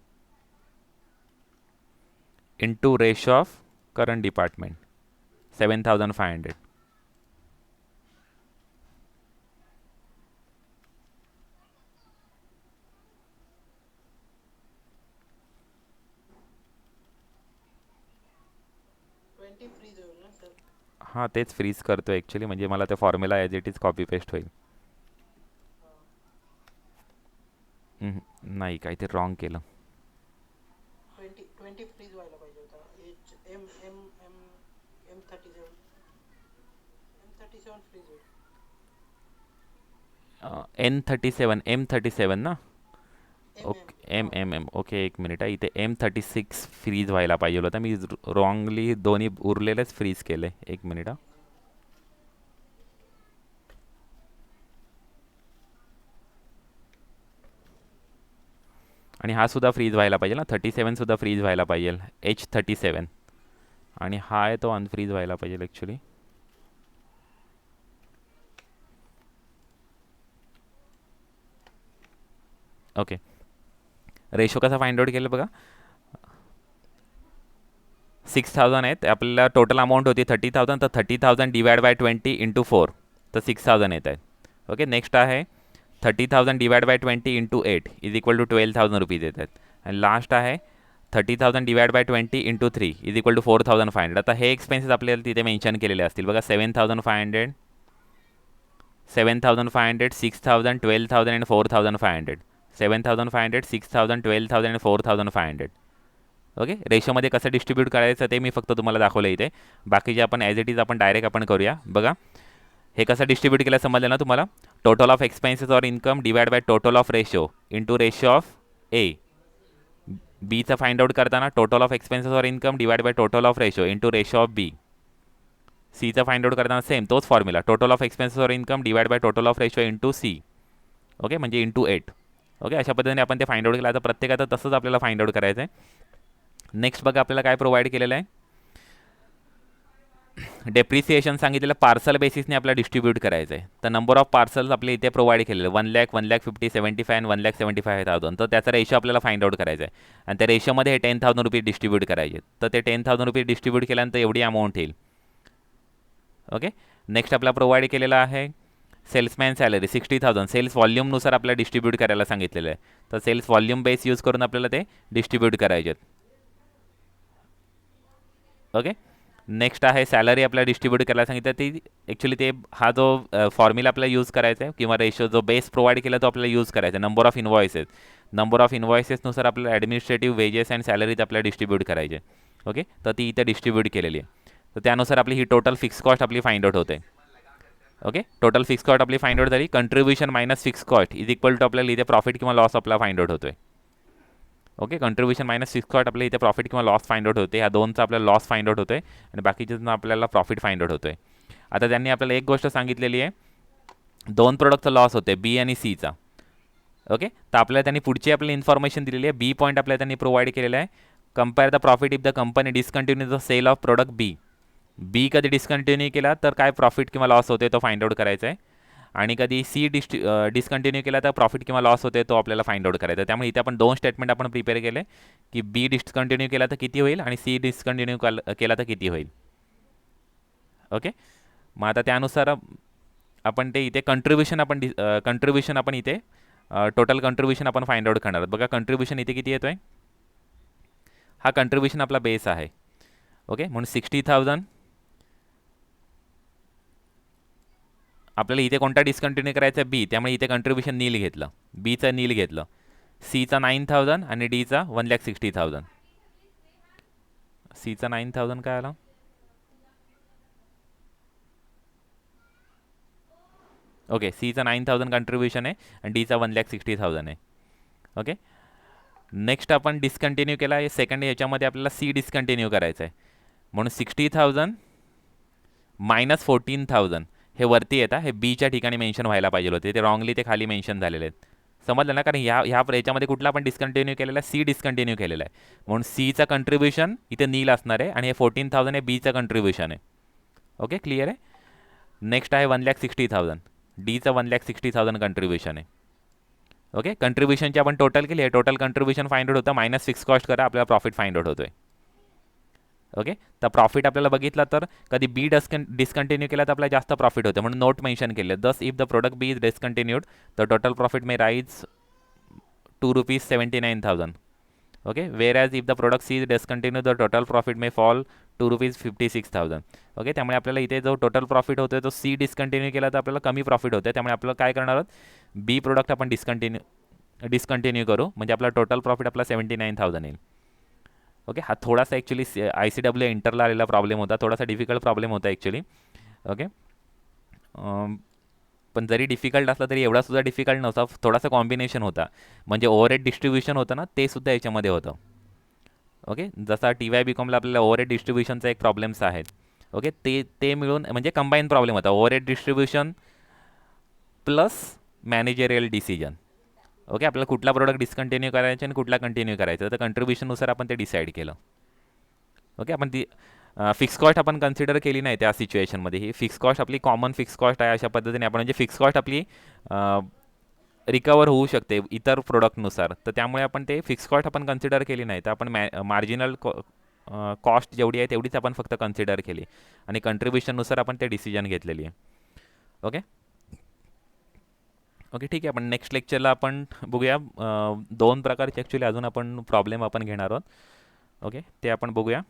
into ratio of current department 7,500. हां, तेच फ्रीज करतो ॲक्च्युली, म्हणजे मला ते formula as it is copy paste होईल. नाही, काहीतरी रॉंग केलं. 20 फ्रीज व्हायला पाहिजे होता. M M M M 37 freeze होईल. M37 ना. ओके, ओके, एक मिनिट आहे, इथे M36 फ्रीज व्हायला पाहिजे होता, मी रॉंगली दोन्ही उरलेलेच फ्रीज केले. एक मिनिट. आणि हा सुद्धा फ्रीज व्हायला पाहिजे ना, 37 सुद्धा फ्रीज व्हायला पाहिजे, H37, आणि हा आहे तो अनफ्रीज व्हायला पाहिजे ॲक्च्युली. ओके, रेशो कसा फाइंड आउट केलं बघा, 6,000 आहेत, आपल्याला टोटल अमाऊंट होती 30,000, तर 30,000 डिवाइड बाय 20 इंटू 4 तर 6,000 येत आहेत. ओके, नेक्स्ट आहे 30,000 divide by 20 into 8 is equal to 12,000 rupees येत आहेत. आणि लास्ट आहे 30,000 divide by 20 into 3 is equal to 4,500. आता हे एक्सपेन्सेस आपल्याला तिथे मेन्शन केलेले असतील बघा, 7,500, 6,000, 12,000 अँड 4,500, 7,500, 6,000, 12,000 अँड 4,500. ओके, रेशोमध्ये कसं डिस्ट्रीब्यूट करायचं ते मी फक्त तुम्हाला दाखवलं इथे. बाकीचे आपण ॲज इट इज आपण डायरेक्ट आपण करूया. बघा, हे कसं डिस्ट्रीब्यूट केलं समजलं ना तुम्हाला. Total of expenses or income divide by total of ratio into ratio of A. बीचं फाइंड आउट करताना total of expenses or income divide by total of ratio into ratio of B. सीचं फाइंड आउट करताना सेम तोच formula, total of expenses or income divide by total of ratio into C. Okay, म्हणजे इंटू 8. ओके, अशा पद्धतीने आपण ते फाइंड आउट केलं. आता प्रत्येकाचं तसंच आपल्याला फाइंड आउट करायचं आहे. नेक्स्ट बघा, आपल्याला काय प्रोव्हाइड केलेलं आहे, डेप्रिसिएशन सांगितलेलं पार्सल बेसिसने आपल्याला डिस्ट्रीब्यूट करायचं आहे. तर नंबर ऑफ पार्सल्स आपले इथे प्रोव्हाइड केलेलं 1,00,000, 1,50,000, 75 आणि 1,75,000. तर त्याचा रेशो आपल्याला फाइंड आउट करायचा आहे. आणि त्या रेशोमध्ये हे 10,000 रुपीज डिस्ट्रीब्यूट करायचे. तर ते 10,000 रुपीज डिस्ट्रीब्यूट केल्यानंतर एवढी अमाऊंट येईल. ओके. नेक्स्ट आपला प्रोव्हाइड केलेला आहे सेल्समॅन सॅलरी 60,000. सेल्स व्हॉल्यूमनुसार आपल्याला डिस्ट्रीब्यूट करायला सांगितलेलं आहे. तर सेल्स व्हॉल्यूम बेस यूज करून आपल्याला ते डिस्ट्रीब्यूट करायचे आहेत. ओके. नेक्स्ट आहे सॅलरी आपल्याला डिस्ट्रीब्यूट करायला सांगितलं. ती ॲक्च्युली ते हा जो फॉर्म्युला आपल्याला यूज करायचा आहे किंवा रेशो जो बेस प्रोव्हाइड केला तो आपल्याला यूज करायचा आहे. नंबर ऑफ इन्व्हॉइसेसनुसार आपल्याला ॲडमिनिस्ट्रेटिव्ह वेजेस अँड सॅलरीज आपल्याला डिस्ट्रीब्यूट करायचे. ओके. तर ती इथे डिस्ट्रीब्यूट केलेली आहे. तर त्यानुसार आपली ही टोटल फिक्स कॉस्ट आपली फाइंड आउट होते. ओके. टोटल फिक्स कॉस्ट आपली फाइंड आउट झाली. Contribution minus fix cost is equal to आपल्याला इथे प्रॉफिट किंवा लॉस आपला फाइंड आउट होतोय. Okay. Contribution minus fix cost आपल्या इथे प्रॉफिट किंवा लॉस फाइंड आउट होते. ह्या दोनचा आपल्याला लॉस फाइंड आउट होतोय आणि बाकीच्यानं आपल्याला प्रॉफिट फाइंड आउट होतोय. आता त्यांनी आपल्याला एक गोष्ट सांगितलेली आहे, दोन प्रोडक्टचा लॉस होते बी आणि सीचा. ओके. तर आपल्याला त्यांनी पुढची आपल्याला इन्फॉर्मेशन दिलेली आहे. बी पॉईंट आपल्याला त्यांनी प्रोव्हाइड केलेला आहे. Compare the profit if the company discontinue the sale of product B कधी डिस्कंटिन्यू केला तर काय प्रॉफिट किंवा लॉस होते तो फाइंड आउट करायचा आहे. आणि कधी सी डिस्कंटिन्यू केला तर प्रॉफिट किंवा लॉस होते तो आपल्याला फाइंड आउट करायचा. त्यामुळे इथे आपण दोन स्टेटमेंट आपण प्रिपेअर केले की बी डिस्कंटिन्यू केला तर किती होईल आणि सी डिस्कंटिन्यू केला तर किती होईल. ओके. मग आता त्यानुसार आपण ते इथे कंट्रीब्युशन आपण इथे टोटल कंट्रीब्युशन आपण फाइंड आउट करणार आहोत. बघा कंट्रीब्युशन इथे किती येतोय. हा कंट्रीब्युशन आपला बेस आहे. ओके. म्हणून 60,000 आपल्याला इथे कोणता डिस्कंटिन्यू करायचा आहे बी, त्यामुळे इथे कंट्रीब्युशन नील घेतलं, बीचं नील घेतलं. सीचा 9,000 आणि डीचा 1,60,000. सीचा 9,000 काय आला. ओके. सीचा 9,000 कंट्रीब्युशन आहे आणि डीचा 1,60,000 आहे. ओके. नेक्स्ट आपण डिस्कंटिन्यू केला आहे सेकंड, याच्यामध्ये आपल्याला सी डिस्कंटिन्यू करायचं आहे. म्हणून 60,000 मायनस 14,000 हे वरती येतात, हे बीच्या ठिकाणी मेन्शन व्हायला पाहिजे होते, ते रॉंगली ते खाली मेन्शन झालेले आहेत. समजलं ना. कारण याच्यामध्ये कुठला आपण डिस्कंटिन्यू केलेला आहे, सी डिस्कंटिन्यू केलेला आहे. म्हणून सीचा कंट्रीब्युशन इथे नील असणार आहे आणि हे 14,000 हे बीचं कंट्रीब्युशन आहे. ओके. क्लिअर आहे. नेक्स्ट आहे 1,60,000. डीचं 1,60,000 कंट्रीब्युशन आहे. ओके. कंट्रीब्युशनची आपण टोटल केली आहे. टोटल कंट्रीब्युशन फाइंड आउट होतं, मायनस फिक्स कॉस्ट करा, आपल्याला प्रॉफिट फाइंड आउट होतोय. ओके. तर प्रॉफिट आपल्याला बघितला तर कधी बी डिस्कंटिन्यू केला तर आपल्याला जास्त प्रॉफिट होते, म्हणून नोट मेन्शन केले. Thus if the product B is discontinued the total profit may rise ₹279,000. Okay. Whereas if the product C is discontinue the total profit may fall ₹56,000. Okay. त्यामुळे आपल्याला इथे जो टोटल प्रॉफिट होतोय तो सी डिस्कंटिन्यू केला तर आपल्याला कमी प्रॉफिट होतं. त्यामुळे आपल्याला काय करणार आहोत, बी प्रोडक्ट आपण डिस्कंटिन्यू करू, म्हणजे आपला टोटल प्रॉफिट आपला 79,000 येईल. ओके. हा थोडासा ॲक्च्युली ICW इंटरला आलेला प्रॉब्लेम होता, थोडासा डिफिकल्ट प्रॉब्लेम होता ॲक्च्युली. ओके. पण जरी डिफिकल्ट असला तरी एवढा सुद्धा डिफिकल्ट नव्हता, थोडासा कॉम्बिनेशन होता, म्हणजे ओव्हरहेड डिस्ट्रीब्युशन होतं ना ते सुद्धा याच्यामध्ये होतं. ओके. जसा TY BCOMला आपल्याला ओव्हरहेड डिस्ट्रीब्युशनचा एक प्रॉब्लेम्स आहेत. ओके. ते मिळून म्हणजे कंबाईन प्रॉब्लेम होता, overhead distribution plus managerial decision. Okay. आपल्याला कुठला प्रोडक्ट डिस्कंटिन्यू करायचा आणि कुठला कंटिन्यू करायचा, तर कंट्रीब्युशननुसार आपण ते डिसाईड केलं. ओके. आपण ती फिक्स कॉस्ट आपण कन्सिडर केली नाही त्या सिच्युएशनमध्ये. ही फिक्स कॉस्ट आपली कॉमन फिक्स कॉस्ट आहे, अशा पद्धतीने आपण म्हणजे फिक्स कॉस्ट आपली रिकवर होऊ शकते इतर प्रोडक्टनुसार, तर त्यामुळे आपण ते फिक्स कॉस्ट आपण कन्सिडर केली नाही. तर आपण मार्जिनल कॉस्ट जेवढी आहे तेवढीच आपण फक्त कन्सिडर केली आणि कंट्रीब्युशननुसार आपण ते डिसिजन घेतलेली आहे. ओके. ओके. ठीक आहे. आपण नेक्स्ट लेक्चरला आपण बघूया दोन प्रकारचे ॲक्च्युली अजून आपण प्रॉब्लेम आपण घेणार आहोत. ओके. ते आपण बघूया.